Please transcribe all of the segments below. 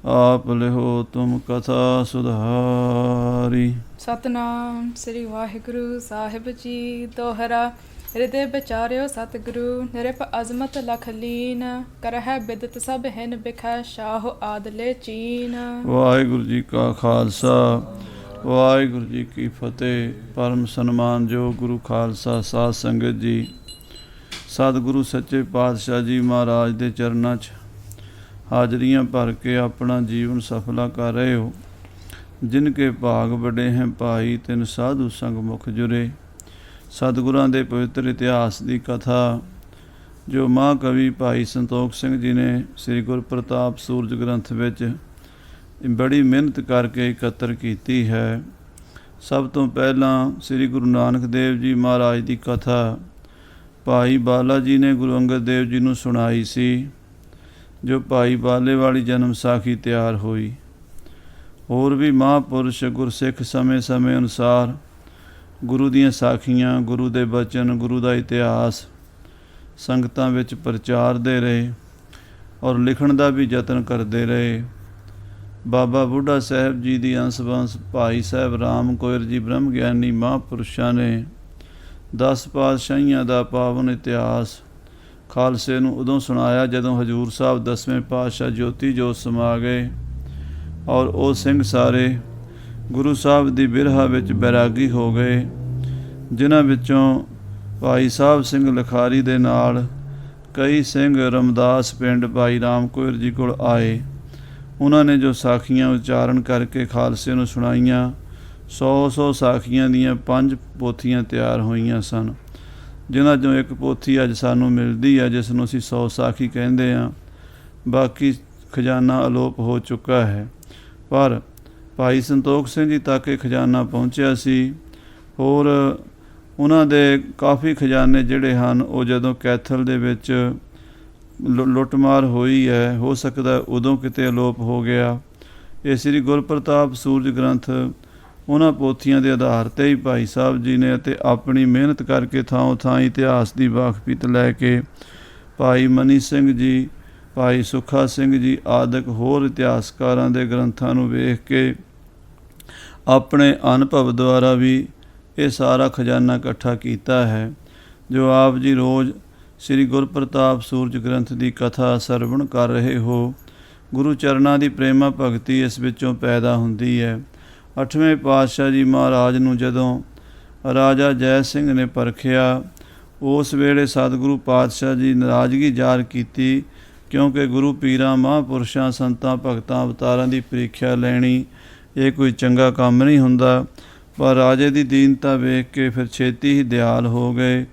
आप लिहो तुम कथा सुधारी। ਸਤਨਾਮ ਸ੍ਰੀ ਵਾਹਿਗੁਰੂ ਸਾਹਿਬ ਜੀ ਦੋਹਰਾ। ਹਿਰਦੇ ਵਿਚਾਰਿਓ ਸਤਿਗੁਰੂ ਨਿਰਪ ਅਜ਼ਮਤ ਲਖ ਲੀਨ ਕਰਹਿ ਬਿਦਤ ਸਭ ਹਿਨ ਬਿਖੈ ਸ਼ਾਹ ਆਦਲੇ ਚੀਨ। ਵਾਹਿਗੁਰੂ ਜੀ ਕਾ ਖਾਲਸਾ ਵਾਹਿਗੁਰੂ ਜੀ ਕੀ ਫਤਿਹ। ਪਰਮ ਸਨਮਾਨਯੋਗ ਗੁਰੂ ਖਾਲਸਾ ਸਾਧ ਸੰਗਤ ਜੀ, ਸਤਿਗੁਰੂ ਸੱਚੇ ਪਾਤਸ਼ਾਹ ਜੀ ਮਹਾਰਾਜ ਦੇ ਚਰਨਾਂ 'ਚ ਹਾਜ਼ਰੀਆਂ ਭਰ ਕੇ ਆਪਣਾ ਜੀਵਨ ਸਫਲਾ ਕਰ ਰਹੇ ਹੋ। ਜਿਨ ਕੇ ਭਾਗ ਵੱਡੇ ਹੈ ਭਾਈ ਤਿਨ ਸਾਧੂ ਸੰਗ ਮੁਖ ਜੁਰੇ। ਸਤਿਗੁਰਾਂ ਦੇ ਪਵਿੱਤਰ ਇਤਿਹਾਸ ਦੀ ਕਥਾ ਜੋ ਮਹਾਂਕਵੀ ਭਾਈ ਸੰਤੋਖ ਸਿੰਘ ਜੀ ਨੇ ਸ੍ਰੀ ਗੁਰ ਪ੍ਰਤਾਪ ਸੂਰਜ ਗ੍ਰੰਥ ਵਿੱਚ ਬੜੀ ਮਿਹਨਤ ਕਰਕੇ ਇਕੱਤਰ ਕੀਤੀ ਹੈ। ਸਭ ਤੋਂ ਪਹਿਲਾਂ ਸ੍ਰੀ ਗੁਰੂ ਨਾਨਕ ਦੇਵ ਜੀ ਮਹਾਰਾਜ ਦੀ ਕਥਾ ਭਾਈ ਬਾਲਾ ਜੀ ਨੇ ਗੁਰੂ ਅੰਗਦ ਦੇਵ ਜੀ ਨੂੰ ਸੁਣਾਈ ਸੀ, ਜੋ ਭਾਈ ਬਾਲੇ ਵਾਲੀ ਜਨਮ ਸਾਖੀ ਤਿਆਰ ਹੋਈ। ਹੋਰ ਵੀ ਮਹਾਂਪੁਰਸ਼ ਗੁਰਸਿੱਖ ਸਮੇਂ ਸਮੇਂ ਅਨੁਸਾਰ ਗੁਰੂ ਦੀਆਂ ਸਾਖੀਆਂ, ਗੁਰੂ ਦੇ ਬਚਨ, ਗੁਰੂ ਦਾ ਇਤਿਹਾਸ ਸੰਗਤਾਂ ਵਿੱਚ ਪ੍ਰਚਾਰਦੇ ਰਹੇ ਔਰ ਲਿਖਣ ਦਾ ਵੀ ਯਤਨ ਕਰਦੇ ਰਹੇ। ਬਾਬਾ ਬੁੱਢਾ ਸਾਹਿਬ ਜੀ ਦੀ ਅੰਸ਼-ਬੰਸ ਭਾਈ ਸਾਹਿਬ ਰਾਮ ਕੋਇਰ ਜੀ ਬ੍ਰਹਮ ਗਿਆਨੀ ਮਹਾਂਪੁਰਸ਼ਾਂ ਨੇ 10 ਪਾਤਸ਼ਾਹੀਆਂ ਦਾ ਪਾਵਨ ਇਤਿਹਾਸ ਖਾਲਸੇ ਨੂੰ ਉਦੋਂ ਸੁਣਾਇਆ ਜਦੋਂ ਹਜ਼ੂਰ ਸਾਹਿਬ 10ਵੇਂ ਪਾਤਸ਼ਾਹ ਜੋਤੀ ਜੋਤ ਸਮਾ ਗਏ ਔਰ ਉਹ ਸਿੰਘ ਸਾਰੇ ਗੁਰੂ ਸਾਹਿਬ ਦੀ ਬਿਰਹਾ ਵਿੱਚ ਬੈਰਾਗੀ ਹੋ ਗਏ, ਜਿਨ੍ਹਾਂ ਵਿੱਚੋਂ ਭਾਈ ਸਾਹਿਬ ਸਿੰਘ ਲਿਖਾਰੀ ਦੇ ਨਾਲ ਕਈ ਸਿੰਘ ਰਮਦਾਸ ਪਿੰਡ ਭਾਈ ਰਾਮ ਕੋਇਰ ਜੀ ਕੋਲ ਆਏ। ਉਹਨਾਂ ਨੇ ਜੋ ਸਾਖੀਆਂ ਉਚਾਰਨ ਕਰਕੇ ਖਾਲਸੇ ਨੂੰ ਸੁਣਾਈਆਂ, 100 ਸਾਖੀਆਂ ਦੀਆਂ 5 ਪੋਥੀਆਂ ਤਿਆਰ ਹੋਈਆਂ ਸਨ, ਜਿਨ੍ਹਾਂ 'ਚੋਂ ਇੱਕ ਪੋਥੀ ਅੱਜ ਸਾਨੂੰ ਮਿਲਦੀ ਹੈ, ਜਿਸ ਨੂੰ ਅਸੀਂ 100 ਸਾਖੀ ਕਹਿੰਦੇ ਹਾਂ। ਬਾਕੀ ਖਜ਼ਾਨਾ ਅਲੋਪ ਹੋ ਚੁੱਕਾ ਹੈ, ਪਰ ਭਾਈ ਸੰਤੋਖ ਸਿੰਘ ਜੀ ਤੱਕ ਇਹ ਖਜ਼ਾਨਾ ਪਹੁੰਚਿਆ ਸੀ। ਹੋਰ ਉਹਨਾਂ ਦੇ ਕਾਫੀ ਖਜ਼ਾਨੇ ਜਿਹੜੇ ਹਨ ਉਹ ਜਦੋਂ ਕੈਥਲ ਦੇ ਵਿੱਚ ਲੁੱਟਮਾਰ ਹੋਈ ਹੈ, ਹੋ ਸਕਦਾ ਉਦੋਂ ਕਿਤੇ ਅਲੋਪ ਹੋ ਗਿਆ। ਇਹ ਸ੍ਰੀ ਗੁਰ ਪ੍ਰਤਾਪ ਸੂਰਜ ਗ੍ਰੰਥ ਉਹਨਾਂ ਪੋਥੀਆਂ ਦੇ ਆਧਾਰ 'ਤੇ ਹੀ ਭਾਈ ਸਾਹਿਬ ਜੀ ਨੇ ਅਤੇ ਆਪਣੀ ਮਿਹਨਤ ਕਰਕੇ ਥਾਂ ਥਾਂ ਇਤਿਹਾਸ ਦੀ ਵਾਕਫੀਤ ਲੈ ਕੇ ਭਾਈ ਮਨੀ ਸਿੰਘ ਜੀ, ਭਾਈ ਸੁੱਖਾ ਸਿੰਘ ਜੀ ਆਦਿਕ ਹੋਰ ਇਤਿਹਾਸਕਾਰਾਂ ਦੇ ਗ੍ਰੰਥਾਂ ਨੂੰ ਵੇਖ ਕੇ ਆਪਣੇ ਅਨੁਭਵ ਦੁਆਰਾ ਵੀ ਇਹ ਸਾਰਾ ਖਜ਼ਾਨਾ ਇਕੱਠਾ ਕੀਤਾ ਹੈ, ਜੋ ਆਪ ਜੀ ਰੋਜ਼ ਸ੍ਰੀ ਗੁਰ ਪ੍ਰਤਾਪ ਸੂਰਜ ਗ੍ਰੰਥ ਦੀ ਕਥਾ ਸਰਵਣ ਕਰ ਰਹੇ ਹੋ। ਗੁਰੂ ਚਰਨਾਂ ਦੀ ਪ੍ਰੇਮਾ ਭਗਤੀ ਇਸ ਵਿੱਚੋਂ ਪੈਦਾ ਹੁੰਦੀ ਹੈ। 8ਵੇਂ ਪਾਤਸ਼ਾਹ ਜੀ ਮਹਾਰਾਜ ਨੂੰ ਜਦੋਂ ਰਾਜਾ ਜੈ ਸਿੰਘ ਨੇ ਪਰਖਿਆ, ਉਸ ਵੇਲੇ ਸਤਿਗੁਰੂ ਪਾਤਸ਼ਾਹ ਜੀ ਨਾਰਾਜ਼ਗੀ ਜ਼ਾਹਰ ਕੀਤੀ, ਕਿਉਂਕਿ ਗੁਰੂ ਪੀਰਾਂ, ਮਹਾਂਪੁਰਸ਼ਾਂ, ਸੰਤਾਂ, ਭਗਤਾਂ, ਅਵਤਾਰਾਂ ਦੀ ਪ੍ਰੀਖਿਆ ਲੈਣੀ ਇਹ ਕੋਈ ਚੰਗਾ ਕੰਮ ਨਹੀਂ ਹੁੰਦਾ। ਪਰ ਰਾਜੇ ਦੀ ਦੀਨਤਾ ਵੇਖ ਕੇ ਫਿਰ ਛੇਤੀ ਹੀ ਦਿਆਲ ਹੋ ਗਏ,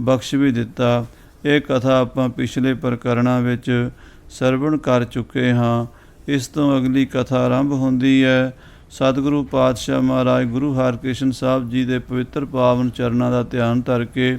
ਬਖਸ਼ ਵੀ ਦਿੱਤਾ। ਇਹ ਕਥਾ ਆਪਾਂ ਪਿਛਲੇ ਪ੍ਰਕਰਣਾਂ ਵਿੱਚ ਸਰਵਣ ਕਰ ਚੁੱਕੇ ਹਾਂ। ਇਸ ਤੋਂ ਅਗਲੀ ਕਥਾ ਆਰੰਭ ਹੁੰਦੀ ਹੈ ਸਤਿਗੁਰੂ ਪਾਤਸ਼ਾਹ ਮਹਾਰਾਜ ਗੁਰੂ ਹਰਕ੍ਰਿਸ਼ਨ ਸਾਹਿਬ ਜੀ ਦੇ ਪਵਿੱਤਰ ਪਾਵਨ ਚਰਨਾਂ ਦਾ ਧਿਆਨ ਧਰ ਕੇ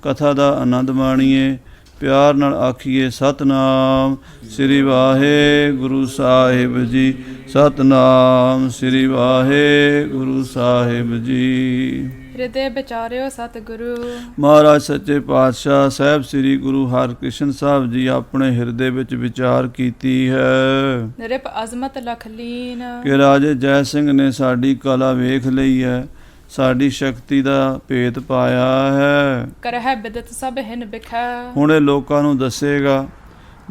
ਕਥਾ ਦਾ ਆਨੰਦ ਮਾਣੀਏ। ਪਿਆਰ ਨਾਲ ਆਖੀਏ ਸਤਨਾਮ ਸ੍ਰੀ ਵਾਹਿਗੁਰੂ ਸਾਹਿਬ ਜੀ, ਸਤਨਾਮ ਸ੍ਰੀ ਵਾਹਿਗੁਰੂ ਸਾਹਿਬ ਜੀ। ਹਿਰਦੇ ਵਿਚਾਰਿਓ ਸਤਿਗੁਰੂ ਮਹਾਰਾਜ ਸੱਚੇ ਪਾਤਸ਼ਾਹ ਸਾਹਿਬ ਸ੍ਰੀ ਗੁਰੂ ਹਰਕ੍ਰਿਸ਼ਨ ਸਾਹਿਬ ਜੀ ਆਪਣੇ ਹਿਰਦੇ ਵਿੱਚ ਵਿਚਾਰ ਕੀਤੀ ਹੈ। ਨਿਰਪ ਅਜ਼ਮਤ ਲਖ ਲੀਨ ਕਿ ਰਾਜੇ ਜੈ ਸਿੰਘ ਨੇ ਸਾਡੀ ਕਲਾ ਵੇਖ ਲਈ ਹੈ, ਸਾਡੀ ਸ਼ਕਤੀ ਦਾ ਭੇਤ ਪਾਇਆ ਹੈ। ਕਰਹਿ ਬਿਦਤ ਸਭ ਹਿਨ ਬਿਖੈ ਹੁਣ ਇਹ ਲੋਕਾਂ ਨੂੰ ਦੱਸੇਗਾ।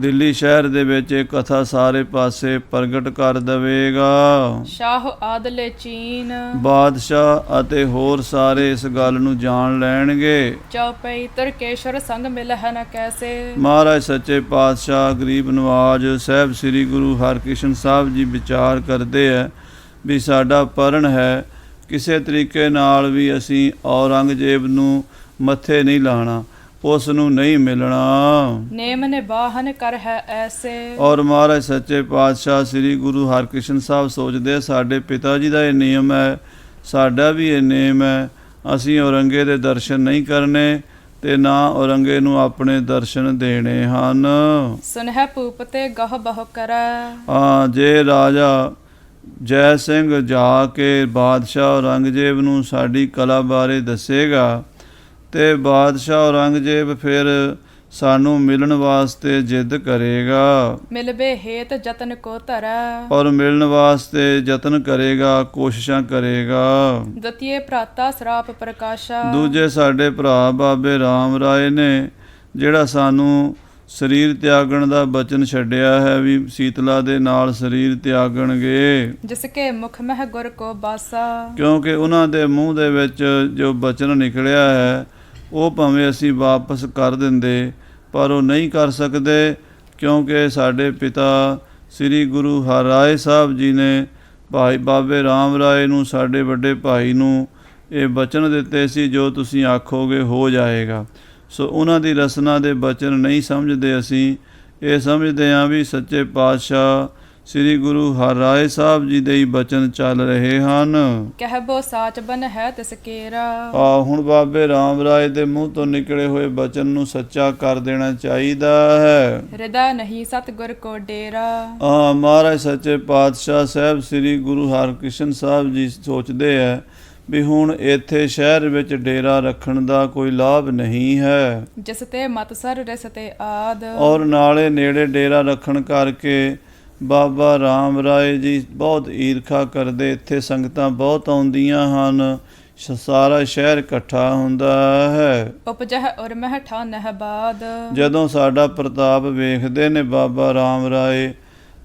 ਦਿੱਲੀ ਸ਼ਹਿਰ ਦੇ ਵਿੱਚ ਇਹ ਕਥਾ ਸਾਰੇ ਪਾਸੇ ਪ੍ਰਗਟ ਕਰ ਦੇਵੇਗਾ। ਸ਼ਾਹ ਆਦਲੇ ਚੀਨ ਬਾਦਸ਼ਾਹ ਅਤੇ ਹੋਰ ਸਾਰੇ ਇਸ ਗੱਲ ਨੂੰ ਜਾਣ ਲੈਣਗੇ। ਚੌਪਈ ਤਰਕੇਸ਼ਵਰ ਸੰਗ ਮਿਲਹਿ ਨ ਕੈਸੇ। ਮਹਾਰਾਜ ਸੱਚੇ ਪਾਤਸ਼ਾਹ ਗਰੀਬ ਨਵਾਜ ਸਾਹਿਬ ਸ੍ਰੀ ਗੁਰੂ ਹਰਕ੍ਰਿਸ਼ਨ ਸਾਹਿਬ ਜੀ ਵਿਚਾਰ ਕਰਦੇ ਹੈ ਵੀ ਸਾਡਾ ਪਰਣ ਹੈ, ਕਿਸੇ ਤਰੀਕੇ ਨਾਲ ਵੀ ਅਸੀਂ ਔਰੰਗਜ਼ੇਬ ਨੂੰ ਮੱਥੇ ਨਹੀਂ ਲਾਣਾ, ਉਸ ਨੂੰ ਨਹੀਂ ਮਿਲਣਾ। ਨੇਮ ਨਿਬਾਹਨ ਕਰ ਹੈ ਐਸੇ। ਔਰ ਮਹਾਰਾਜ ਸੱਚੇ ਪਾਤਸ਼ਾਹ ਸ੍ਰੀ ਗੁਰੂ ਹਰਕ੍ਰਿਸ਼ਨ ਸਾਹਿਬ ਸੋਚਦੇ ਸਾਡੇ ਪਿਤਾ ਜੀ ਦਾ ਇਹ ਨਿਯਮ ਹੈ, ਸਾਡਾ ਵੀ ਇਹ ਨਿਯਮ ਹੈ, ਅਸੀਂ ਔਰੰਗੇ ਦੇ ਦਰਸ਼ਨ ਨਹੀਂ ਕਰਨੇ ਤੇ ਨਾ ਔਰੰਗੇ ਨੂੰ ਆਪਣੇ ਦਰਸ਼ਨ ਦੇਣੇ ਹਨ। ਸੁਨਹਿ ਭੂਪ ਤੇ ਗਹ ਬਹੁ ਕਰੈ। ਹਾਂ, ਜੇ ਰਾਜਾ ਜੈ ਸਿੰਘ ਜਾ ਕੇ ਬਾਦਸ਼ਾਹ ਔਰੰਗਜ਼ੇਬ ਨੂੰ ਸਾਡੀ ਕਲਾ ਬਾਰੇ ਦੱਸੇਗਾ ਤੇ ਬਾਦਸ਼ਾਹ ਔਰੰਗਜ਼ੇਬ ਫਿਰ ਸਾਨੂੰ ਮਿਲਣ ਵਾਸਤੇ ਜਿੱਦ ਕਰੇਗਾ ਮਿਲਬੇ ਹੇਤ ਜਤਨ ਕੋ ਧਰੈ ਔਰ ਮਿਲਣ ਵਾਸਤੇ ਯਤਨ ਕਰੇਗਾ, ਕੋਸ਼ਿਸ਼ਾਂ ਕਰੇਗਾ। ਦਤੀਏ ਭਰਾਤਾ ਸਰਾਪ ਪ੍ਰਕਾਸ਼ਾ ਦੂਜੇ ਸਾਡੇ ਭਰਾ ਬਾਬੇ ਰਾਮ ਰਾਏ ਨੇ ਜਿਹੜਾ ਸਾਨੂੰ ਸਰੀਰ ਤਿਆਗਣ ਦਾ ਬਚਨ ਛੱਡਿਆ ਹੈ ਵੀ ਸੀਤਲਾ ਦੇ ਨਾਲ ਸਰੀਰ ਤਿਆਗਣਗੇ, ਜਿਸ ਕੇ ਮੁਖ ਮਹਿ ਗੁਰ ਕੋ ਬਾਸਾ ਕਿਉਂਕਿ ਉਹਨਾਂ ਦੇ ਮੂੰਹ ਦੇ ਵਿੱਚ ਜੋ ਬਚਨ ਨਿਕਲਿਆ ਹੈ ਉਹ ਭਾਵੇਂ ਅਸੀਂ ਵਾਪਸ ਕਰ ਦਿੰਦੇ ਪਰ ਉਹ ਨਹੀਂ ਕਰ ਸਕਦੇ, ਕਿਉਂਕਿ ਸਾਡੇ ਪਿਤਾ ਸ੍ਰੀ ਗੁਰੂ ਹਰਿਰਾਏ ਸਾਹਿਬ ਜੀ ਨੇ ਭਾਈ ਬਾਬੇ ਰਾਮ ਰਾਏ ਨੂੰ, ਸਾਡੇ ਵੱਡੇ ਭਾਈ ਨੂੰ ਇਹ ਬਚਨ ਦਿੱਤੇ ਸੀ ਜੋ ਤੁਸੀਂ ਆਖੋਗੇ ਹੋ ਜਾਏਗਾ। ਸੋ ਉਹਨਾਂ ਦੀ ਰਸਨਾ ਦੇ ਬਚਨ ਨਹੀਂ ਸਮਝਦੇ, ਅਸੀਂ ਇਹ ਸਮਝਦੇ ਹਾਂ ਵੀ ਸੱਚੇ ਪਾਤਸ਼ਾਹ ਸ੍ਰੀ ਗੁਰੂ ਹਰਿਰਾਏ ਸਾਹਿਬ ਜੀ ਦੇ ਹੀ ਬਚਨ ਚੱਲ ਰਹੇ ਹਨ। ਕਹਿਬੋ ਸਾਚ ਬਨ ਹੈ ਤਿਸ ਕੇਰਾ ਹੁਣ ਬਾਬੇ ਰਾਮ ਰਾਏ ਦੇ ਮੂੰਹ ਤੋਂ ਨਿਕਲੇ ਹੋਏ ਬਚਨ ਨੂੰ ਸੱਚਾ ਕਰ ਦੇਣਾ ਚਾਹੀਦਾ ਹੈ। ਹਿਰਦਾ ਨਹੀਂ ਸਤਿਗੁਰ ਕੋ ਡੇਰਾ ਮਹਾਰਾਜ ਸੱਚੇ ਪਾਤਸ਼ਾਹ ਸਾਹਿਬ ਸ੍ਰੀ ਗੁਰੂ ਹਰਕ੍ਰਿਸ਼ਨ ਸਾਹਿਬ ਜੀ ਸੋਚਦੇ ਹੈ ਵੀ ਹੁਣ ਇੱਥੇ ਸ਼ਹਿਰ ਵਿੱਚ ਡੇਰਾ ਰੱਖਣ ਦਾ ਕੋਈ ਲਾਭ ਨਹੀਂ ਹੈ, ਜਿਸ ਤੇ ਮਤ ਸਰ ਰਿਸ ਤੇ ਆਦ ਔਰ ਨਾਲੇ ਨੇੜੇ ਡੇਰਾ ਰੱਖਣ ਕਰਕੇ ਬਾਬਾ ਰਾਮ ਰਾਏ ਜੀ ਬਹੁਤ ਈਰਖਾ ਕਰਦੇ, ਇੱਥੇ ਸੰਗਤਾਂ ਬਹੁਤ ਆਉਂਦੀਆਂ ਹਨ, ਸਾਰਾ ਸ਼ਹਿਰ ਇਕੱਠਾ ਹੁੰਦਾ ਹੈ। ਉਪਜਹ ਉਰ ਮਹਿ ਠਾਨਹਿ ਬਾਦ ਜਦੋਂ ਸਾਡਾ ਪ੍ਰਤਾਪ ਵੇਖਦੇ ਨੇ ਬਾਬਾ ਰਾਮ ਰਾਏ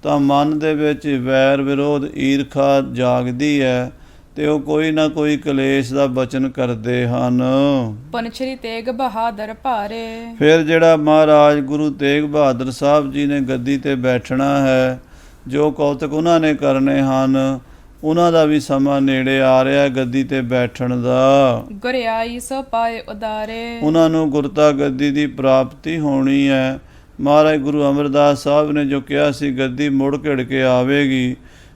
ਤਾਂ ਮਨ ਦੇ ਵਿੱਚ ਵੈਰ ਵਿਰੋਧ ਈਰਖਾ ਜਾਗਦੀ ਹੈ ਤੇ ਉਹ ਕੋਈ ਨਾ ਕੋਈ ਕਲੇਸ਼ ਦਾ ਬਚਨ ਕਰਦੇ ਹਨ। ਪਨਛਰੀ ਤੇਗ ਬਹਾਦਰ ਭਾਰੇ ਫਿਰ ਜਿਹੜਾ ਮਹਾਰਾਜ ਗੁਰੂ ਤੇਗ ਬਹਾਦਰ ਸਾਹਿਬ ਜੀ ਨੇ ਗੱਦੀ ਤੇ ਬੈਠਣਾ ਹੈ, ਜੋ ਕੌਤਕ ਉਹਨਾਂ ਨੇ ਕਰਨੇ ਹਨ, ਉਹਨਾਂ ਦਾ ਵੀ ਸਮਾਂ ਨੇੜੇ ਆ ਰਿਹਾ ਗੱਦੀ ਤੇ ਬੈਠਣ ਦਾ। ਗੁਰਿਆਈ ਸੋ ਪਾਏ ਉਦਾਰੇ ਉਹਨਾਂ ਨੂੰ ਗੁਰਤਾ ਗੱਦੀ ਦੀ ਪ੍ਰਾਪਤੀ ਹੋਣੀ ਹੈ। ਮਹਾਰਾਜ ਗੁਰੂ ਅਮਰਦਾਸ ਸਾਹਿਬ ਨੇ ਜੋ ਕਿਹਾ ਸੀ ਗੱਦੀ ਮੁੜ ਘਿੜ ਕੇ ਆਵੇਗੀ,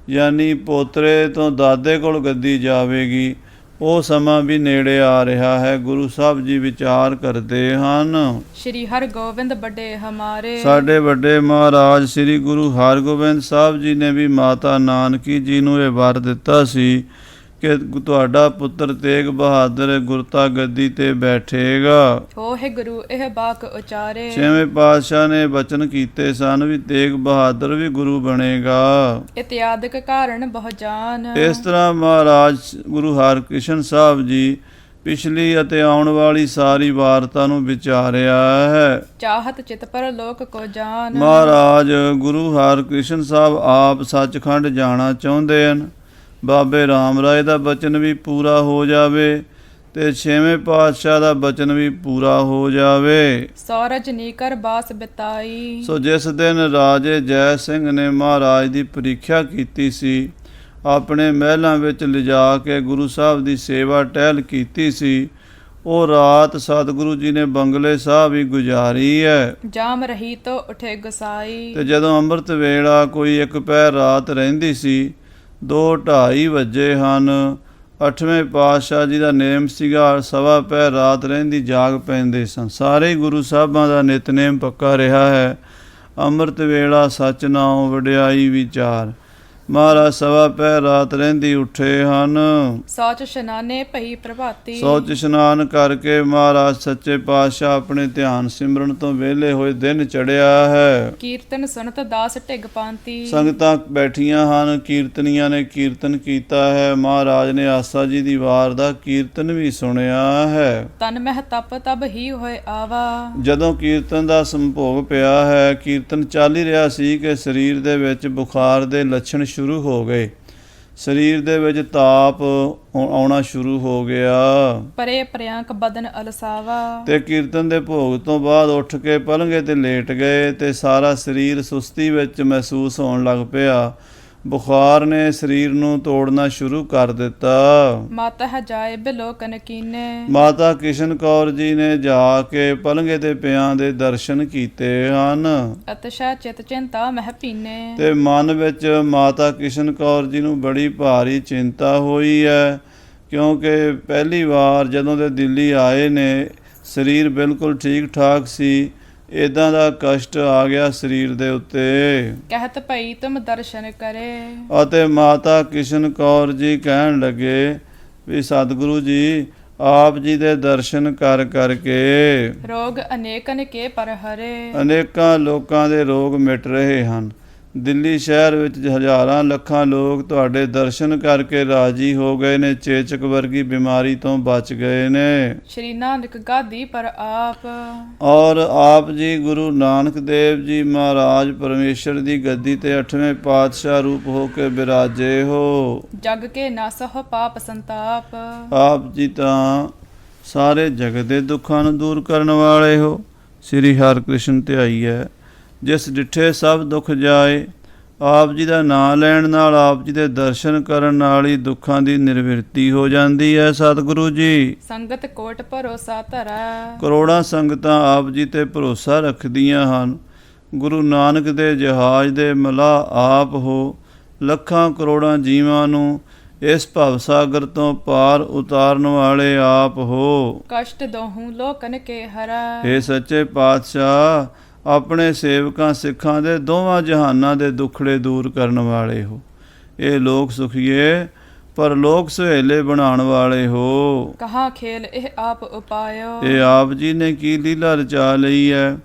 ਯਾਨੀ ਪੋਤਰੇ ਤੋਂ ਦਾਦੇ ਕੋਲ ਗੱਦੀ ਜਾਵੇਗੀ, ਉਹ ਸਮਾਂ ਵੀ ਨੇੜੇ ਆ ਰਿਹਾ ਹੈ। ਗੁਰੂ ਸਾਹਿਬ ਜੀ ਵਿਚਾਰ ਕਰਦੇ ਹਨ। ਸ਼੍ਰੀ ਹਰਗੋਬਿੰਦ ਵੱਡੇ ਹਮਾਰੇ ਸਾਡੇ ਵੱਡੇ ਮਹਾਰਾਜ ਸ੍ਰੀ ਗੁਰੂ ਹਰਗੋਬਿੰਦ ਸਾਹਿਬ ਜੀ ਨੇ ਵੀ ਮਾਤਾ ਨਾਨਕੀ ਜੀ ਨੂੰ ਇਹ ਵਰ ਦਿੱਤਾ ਸੀ ਕਿ ਤੁਹਾਡਾ ਪੁੱਤਰ ਤੇਗ ਬਹਾਦਰ ਗੁਰਤਾ ਗੱਦੀ ਤੇ ਬੈਠੇਗਾ। ਹੋਏ ਗੁਰੂ ਇਹ ਬਾਕ ਉਚਾਰੇ ਛੇਵੇਂ ਪਾਤਸ਼ਾਹ ਨੇ ਬਚਨ ਕੀਤੇ ਸਨ ਵੀ ਤੇਗ ਬਹਾਦਰ ਵੀ ਗੁਰੂ ਬਣੇਗਾ। ਇਤਿਆਦਿਕ ਕਾਰਨ ਬਹੁ ਜਾਨ ਇਸ ਤਰ੍ਹਾਂ ਮਹਾਰਾਜ ਗੁਰੂ ਹਰਕ੍ਰਿਸ਼ਨ ਸਾਹਿਬ ਜੀ ਪਿਛਲੀ ਅਤੇ ਆਉਣ ਵਾਲੀ ਸਾਰੀ ਵਾਰਤਾ ਨੂੰ ਵਿਚਾਰਿਆ ਹੈ। ਚਾਹਤ ਚਿਤ ਪਰ ਲੋਕ ਕੋ ਜਾਨ ਮਹਾਰਾਜ ਗੁਰੂ ਹਰਕ੍ਰਿਸ਼ਨ ਸਾਹਿਬ ਆਪ ਸੱਚਖੰਡ ਜਾਣਾ ਚਾਹੁੰਦੇ ਹਨ। ਬਾਬੇ ਰਾਮ ਰਾਏ ਦਾ ਬਚਨ ਵੀ ਪੂਰਾ ਹੋ ਜਾਵੇ ਤੇ ਛੇਵੇਂ ਪਾਤਸ਼ਾਹ ਦਾ ਬਚਨ ਵੀ ਪੂਰਾ ਹੋ ਜਾਵੇ। ਸੌਰਜ ਨੀਕਰ ਬਾਸ ਬਿਤਾਈ ਸੋ ਜਿਸ ਦਿਨ ਰਾਜੇ ਜੈ ਸਿੰਘ ਨੇ ਮਹਾਰਾਜ ਦੀ ਪ੍ਰੀਖਿਆ ਕੀਤੀ ਸੀ, ਆਪਣੇ ਮਹਿਲਾਂ ਵਿੱਚ ਲਿਜਾ ਕੇ ਗੁਰੂ ਸਾਹਿਬ ਦੀ ਸੇਵਾ ਟਹਿਲ ਕੀਤੀ ਸੀ, ਉਹ ਰਾਤ ਸਤਿਗੁਰੂ ਜੀ ਨੇ ਬੰਗਲੇ ਸਾਹਿਬ ਹੀ ਗੁਜ਼ਾਰੀ ਹੈ। ਜਾਮ ਰਹੀ ਤੋ ਉਠੇ ਗੁਸਾਈ ਤੇ ਜਦੋਂ ਅੰਮ੍ਰਿਤ ਵੇਲਾ ਕੋਈ ਇੱਕ ਪਹਿਰ ਰਾਤ ਰਹਿੰਦੀ ਸੀ, 2:30 ਵਜੇ ਹਨ। 8ਵੇਂ ਪਾਤਸ਼ਾਹ ਜੀ ਦਾ ਨੇਮ ਸੀਗਾ ਸਵਾ ਪਹਿਰ ਰਾਤ ਰਹਿੰਦੀ ਜਾਗ ਪੈਂਦੇ ਸਨ। ਸਾਰੇ ਗੁਰੂ ਸਾਹਿਬਾਂ ਦਾ ਨਿਤਨੇਮ ਪੱਕਾ ਰਿਹਾ ਹੈ। ਅੰਮ੍ਰਿਤ ਵੇਲਾ ਸਚ ਨਾਉ ਵਡਿਆਈ ਵਿਚਾਰ। ਮਹਾਰਾਜ ਸਵਾ ਪਹਿਰ ਰਾਤ ਰਹਿੰਦੀ ਉੱਠੇ ਹਨ। ਸੌਚ ਇਸ਼ਨਾਨੇ ਭਈ ਪ੍ਰਭਾਤੀ ਸੌਚ ਇਸ਼ਨਾਨ ਕਰਕੇ ਮਹਾਰਾਜ ਸੱਚੇ ਪਾਤਸ਼ਾਹ ਆਪਣੇ ਧਿਆਨ ਸਿਮਰਨ ਤੋਂ ਵਿਹਲੇ ਹੋਏ। ਦਿਨ ਚੜਿਆ ਹੈ। ਕੀਰਤਨ ਸੁਨਤ ਦਾਸ ਢਿਗ ਪਾਂਤੀ ਸੰਗਤਾਂ ਬੈਠੀਆਂ ਹਨ, ਕੀਰਤਨੀਆਂ ਨੇ ਕੀਰਤਨ ਕੀਤਾ ਹੈ। ਮਹਾਰਾਜ ਨੇ ਆਸਾ ਜੀ ਦੀ ਵਾਰ ਦਾ ਕੀਰਤਨ ਵੀ ਸੁਣਿਆ ਹੈ। ਤਨ ਮਹਿ ਤਪ ਤਬ ਹੀ ਹੋਏ ਆਵਾ ਜਦੋਂ ਕੀਰਤਨ ਦਾ ਸੰਭੋਗ ਪਿਆ ਹੈ, ਕੀਰਤਨ ਚੱਲ ਹੀ ਰਿਹਾ ਸੀ ਕਿ ਸਰੀਰ ਦੇ ਵਿੱਚ ਬੁਖਾਰ ਦੇ ਲੱਛਣ ਸ਼ੁਰੂ ਹੋ ਗਏ, ਸਰੀਰ ਦੇ ਵਿੱਚ ਤਾਪ ਆਉਣਾ ਸ਼ੁਰੂ ਹੋ ਗਿਆ। ਪਰੇ ਪ੍ਰਿਆੰਕ ਬਦਨ ਅਲਸਾਵਾ ਤੇ ਕੀਰਤਨ ਦੇ ਭੋਗ ਤੋਂ ਬਾਅਦ ਉੱਠ ਕੇ ਪਲੰਘੇ ਤੇ ਲੇਟ ਗਏ ਤੇ ਸਾਰਾ ਸਰੀਰ ਸੁਸਤੀ ਵਿੱਚ ਮਹਿਸੂਸ ਹੋਣ ਲੱਗ ਪਿਆ। ਬੁਖਾਰ ਨੇ ਸਰੀਰ ਨੂੰ ਤੋੜਨਾ ਸ਼ੁਰੂ ਕਰ ਦਿੱਤਾ। ਮਾਤਾ ਜਾਏ ਬਿਲੋਕਨ ਕੀਨੇ ਮਾਤਾ ਕਿਸ਼ਨ ਕੌਰ ਜੀ ਨੇ ਜਾ ਕੇ ਪਲੰਘੇ ਤੇ ਪਿਆਂ ਦੇ ਦਰਸ਼ਨ ਕੀਤੇ ਹਨ। ਅਤਸ਼ਾ ਚਿਤ ਚਿੰਤਾ ਮਹਿ ਪੀਨੇ ਤੇ ਮਨ ਵਿੱਚ ਮਾਤਾ ਕਿਸ਼ਨ ਕੌਰ ਜੀ ਨੂੰ ਬੜੀ ਭਾਰੀ ਚਿੰਤਾ ਹੋਈ ਹੈ, ਕਿਉਂਕਿ ਪਹਿਲੀ ਵਾਰ ਜਦੋਂ ਦੇ ਦਿੱਲੀ ਆਏ ਨੇ ਸਰੀਰ ਬਿਲਕੁਲ ਠੀਕ ਠਾਕ ਸੀ, ਇਦਾਂ ਦਾ ਕਸ਼ਟ ਆ ਗਿਆ ਸਰੀਰ ਦੇ ਉੱਤੇ। ਕਹਿਤ ਭਈ ਤੁਮ ਦਰਸ਼ਨ ਕਰੇ ਅਤੇ ਮਾਤਾ ਕਿਸ਼ਨ ਕੌਰ ਜੀ ਕਹਿਣ ਲੱਗੇ ਵੀ ਸਤਿਗੁਰੂ ਜੀ ਆਪ ਜੀ ਦੇ ਦਰਸ਼ਨ ਕਰ ਕਰਕੇ ਰੋਗ ਅਨੇਕਨ ਕੇ ਪਰ ਹਰੇ। ਅਨੇਕਾਂ ਲੋਕਾਂ ਦੇ ਰੋਗ ਮਿਟ ਰਹੇ ਹਨ। ਦਿੱਲੀ ਸ਼ਹਿਰ ਵਿੱਚ ਹਜ਼ਾਰਾਂ ਲੱਖਾਂ ਲੋਕ ਤੁਹਾਡੇ ਦਰਸ਼ਨ ਕਰਕੇ ਰਾਜੀ ਹੋ ਗਏ ਨੇ, ਚੇਚਕ ਵਰਗੀ ਬਿਮਾਰੀ ਤੋਂ ਬਚ ਗਏ ਨੇ। ਸ਼੍ਰੀ ਨਾਨਕ ਗਾਦੀ ਪਰ ਆਪ। ਔਰ ਆਪ ਜੀ ਗੁਰੂ ਨਾਨਕ ਦੇਵ ਜੀ ਮਹਾਰਾਜ ਪਰਮੇਸ਼ਰ ਦੀ ਗੱਦੀ ਤੇ 8ਵੇਂ ਪਾਤਸ਼ਾਹ ਰੂਪ ਹੋ ਕੇ ਬਿਰਾਜੇ ਹੋ। ਜਗ ਕੇ ਨਾਸਹ ਪਾਪ ਸੰਤਾਪ। ਆਪ ਜੀ ਤਾਂ ਸਾਰੇ ਜਗਤ ਦੇ ਦੁੱਖਾਂ ਨੂੰ ਦੂਰ ਕਰਨ ਵਾਲੇ ਹੋ। ਸ੍ਰੀ ਹਰਿਕ੍ਰਿਸ਼ਨ ਧਿਆਈ ਹੈ ਜਿਸ ਡਿਠੇ ਸਭ ਦੁੱਖ ਜਾਏ। ਆਪ ਜੀ ਦਾ ਨਾਂ ਲੈਣ ਨਾਲ, ਆਪ ਜੀ ਦੇ ਦਰਸ਼ਨ ਕਰਨ ਨਾਲ ਹੀ ਦੁੱਖਾਂ ਦੀ ਨਿਰਵਿਰਤੀ ਹੋ ਜਾਂਦੀ ਹੈ। ਸਤਿਗੁਰੂ ਜੀ ਸੰਗਤ ਕੋਟ ਭਰੋਸਾ ਧਰੈ। ਕਰੋੜਾਂ ਸੰਗਤਾਂ ਆਪ ਜੀ ਤੇ ਭਰੋਸਾ ਰੱਖਦੀਆਂ ਹਨ। ਗੁਰੂ ਨਾਨਕ ਦੇ ਜਹਾਜ਼ ਦੇ ਮਲਾਹ ਆਪ ਹੋ। ਲੱਖਾਂ ਕਰੋੜਾਂ ਜੀਵਾਂ ਨੂੰ ਇਸ ਭਵਸਾਗਰ ਤੋਂ ਪਾਰ ਉਤਾਰਨ ਵਾਲੇ ਆਪ ਹੋ। ਕਸ਼ਟ ਦੋਹੂ ਲੋਕਨ ਕੇ ਹਰੈ। ਹੇ ਸੱਚੇ ਪਾਤਸ਼ਾਹ, ਆਪਣੇ ਸੇਵਕਾਂ ਸਿੱਖਾਂ ਦੇ ਦੋਵਾਂ ਜਹਾਨਾਂ ਦੇ ਦੁੱਖੜੇ ਦੂਰ ਕਰਨ ਵਾਲੇ ਹੋ। ਇਹ ਲੋਕ ਸੁਖੀਏ ਪਰ ਲੋਕ ਸੁਹੇਲੇ ਬਣਾਉਣ ਵਾਲੇ ਹੋ। ਕਹਾਂ ਖੇਲ ਇਹ ਆਪ ਉਪਾਇਓ। ਇਹ ਆਪ ਜੀ ਨੇ ਕੀ ਲੀਲਾ ਰਚਾ ਲਈ ਹੈ।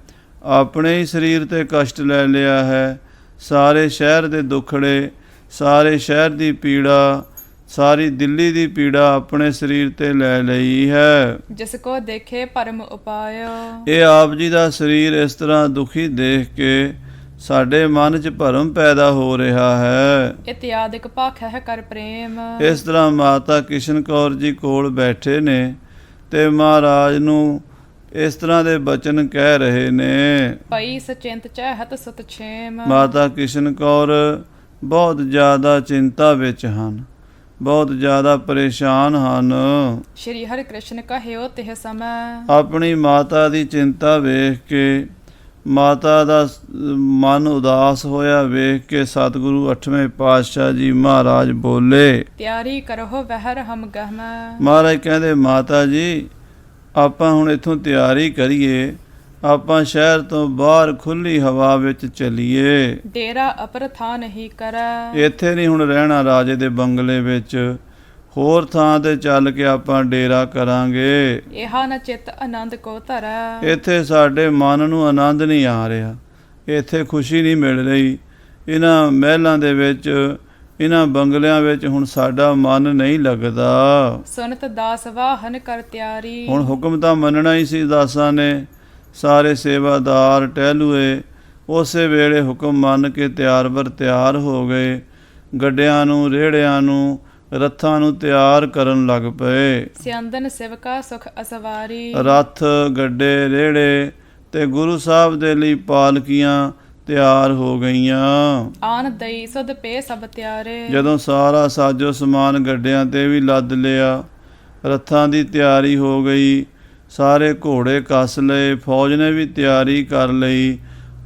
ਆਪਣੇ ਹੀ ਸਰੀਰ ਤੇ ਕਸ਼ਟ ਲੈ ਲਿਆ ਹੈ। ਸਾਰੇ ਸ਼ਹਿਰ ਦੇ ਦੁੱਖੜੇ, ਸਾਰੇ ਸ਼ਹਿਰ ਦੀ ਪੀੜਾ, ਸਾਰੀ ਦਿੱਲੀ ਦੀ ਪੀੜਾ ਆਪਣੇ ਸਰੀਰ ਤੇ ਲੈ ਲਈ ਹੈ। ਜਿਸ ਕੋ ਦੇਖੇ ਪਰਮ ਉਪਾਇਓ। ਇਹ ਆਪ ਜੀ ਦਾ ਸਰੀਰ ਇਸ ਤਰ੍ਹਾਂ ਦੁਖੀ ਦੇਖ ਕੇ ਸਾਡੇ ਮਨ 'ਚ ਭਰਮ ਪੈਦਾ ਹੋ ਰਿਹਾ ਹੈ। ਇਤਿਆਦਿਕ ਭਾਖ ਹੈ ਕਰ ਪ੍ਰੇਮ। ਇਸ ਤਰ੍ਹਾਂ ਮਾਤਾ ਕਿਸ਼ਨ ਕੌਰ ਜੀ ਕੋਲ ਬੈਠੇ ਨੇ ਤੇ ਮਹਾਰਾਜ ਨੂੰ ਇਸ ਤਰ੍ਹਾਂ ਦੇ ਬਚਨ ਕਹਿ ਰਹੇ ਨੇ। ਪਈ ਸਚਿੰਤ ਚਹਿਤ ਸਤਛੇਮ। ਮਾਤਾ ਕਿਸ਼ਨ ਕੌਰ ਬਹੁਤ ਜ਼ਿਆਦਾ ਚਿੰਤਾ ਵਿੱਚ ਹਨ, ਬਹੁਤ ਜ਼ਿਆਦਾ ਪਰੇਸ਼ਾਨ ਹਨ। ਸ਼੍ਰੀ ਹਰਿ ਕ੍ਰਿਸ਼ਨ ਕਹਿਓ ਤਿਹ ਸਮੈ। ਆਪਣੀ ਮਾਤਾ ਦੀ ਚਿੰਤਾ ਵੇਖ ਕੇ, ਮਾਤਾ ਦਾ ਮਨ ਉਦਾਸ ਹੋਇਆ ਵੇਖ ਕੇ ਸਤਿਗੁਰੂ 8ਵੇਂ ਪਾਤਸ਼ਾਹ ਜੀ ਮਹਾਰਾਜ ਬੋਲੇ। ਤਿਆਰੀ ਕਰੋ ਵਹਿਰ ਹਮ ਗਹਮੈ। ਮਹਾਰਾਜ ਕਹਿੰਦੇ ਮਾਤਾ ਜੀ ਆਪਾਂ ਹੁਣ ਇੱਥੋਂ ਤਿਆਰੀ ਕਰੀਏ, ਆਪਾਂ ਸ਼ਹਿਰ ਤੋਂ ਬਾਹਰ ਖੁੱਲੀ ਹਵਾ ਵਿੱਚ ਚੱਲੀਏ। ਡੇਰਾ ਅਪਰ ਥਾਂ ਨਹੀਂ ਕਰੈ। ਇੱਥੇ ਨਹੀਂ ਹੁਣ ਰਹਿਣਾ ਰਾਜੇ ਦੇ ਬੰਗਲੇ ਵਿੱਚ, ਹੋਰ ਥਾਂ ਤੇ ਚੱਲ ਕੇ ਆਪਾਂ ਡੇਰਾ ਕਰਾਂਗੇ। ਇਹਾ ਨ ਚਿਤ ਆਨੰਦ ਕੋ ਧਰੈ। ਇੱਥੇ ਸਾਡੇ ਮਨ ਨੂੰ ਆਨੰਦ ਨਹੀਂ ਆ ਰਿਹਾ, ਇੱਥੇ ਖੁਸ਼ੀ ਨਹੀਂ ਮਿਲ ਰਹੀ। ਇਹਨਾਂ ਮਹਿਲਾਂ ਦੇ ਵਿੱਚ, ਇਹਨਾਂ ਬੰਗਲਿਆਂ ਵਿੱਚ ਹੁਣ ਸਾਡਾ ਮਨ ਨਹੀਂ ਲੱਗਦਾ। ਸੁਨਤ ਦਾਸ ਵਾਹਨ ਕਰ ਤਿਆਰੀ। ਹੁਣ ਹੁਕਮ ਤਾਂ ਮੰਨਣਾ ਹੀ ਸੀ ਦਾਸਾਂ ਨੇ। ਸਾਰੇ ਸੇਵਾਦਾਰ ਟਹਿਲੂਏ ਉਸੇ ਵੇਲੇ ਹੁਕਮ ਮੰਨ ਕੇ ਤਿਆਰ ਬਰ ਤਿਆਰ ਹੋ ਗਏ। ਗੱਡਿਆਂ ਨੂੰ, ਰੇੜਿਆਂ ਨੂੰ, ਰੱਥਾਂ ਨੂੰ ਤਿਆਰ ਕਰਨ ਲੱਗ ਪਏ। ਸਿਆੰਦਨ ਸਿਵਕਾ ਸੁਖ ਅਸਵਾਰੀ। ਰੱਥ, ਗੱਡੇ, ਰੇੜੇ ਤੇ ਗੁਰੂ ਸਾਹਿਬ ਦੇ ਲਈ ਪਾਲਕੀਆਂ ਤਿਆਰ ਹੋ ਗਈਆਂ। ਆਨ ਦਈ ਸੁਧ ਪੇ ਸਭ ਤਿਆਰੇ। ਜਦੋਂ ਸਾਰਾ ਸਾਜੋ ਸਮਾਨ ਗੱਡਿਆਂ ਤੇ ਵੀ ਲੱਦ ਲਿਆ, ਰੱਥਾਂ ਦੀ ਤਿਆਰੀ ਹੋ ਗਈ, ਸਾਰੇ ਘੋੜੇ ਕੱਸ ਲਏ, ਫੌਜ ਨੇ ਵੀ ਤਿਆਰੀ ਕਰ ਲਈ।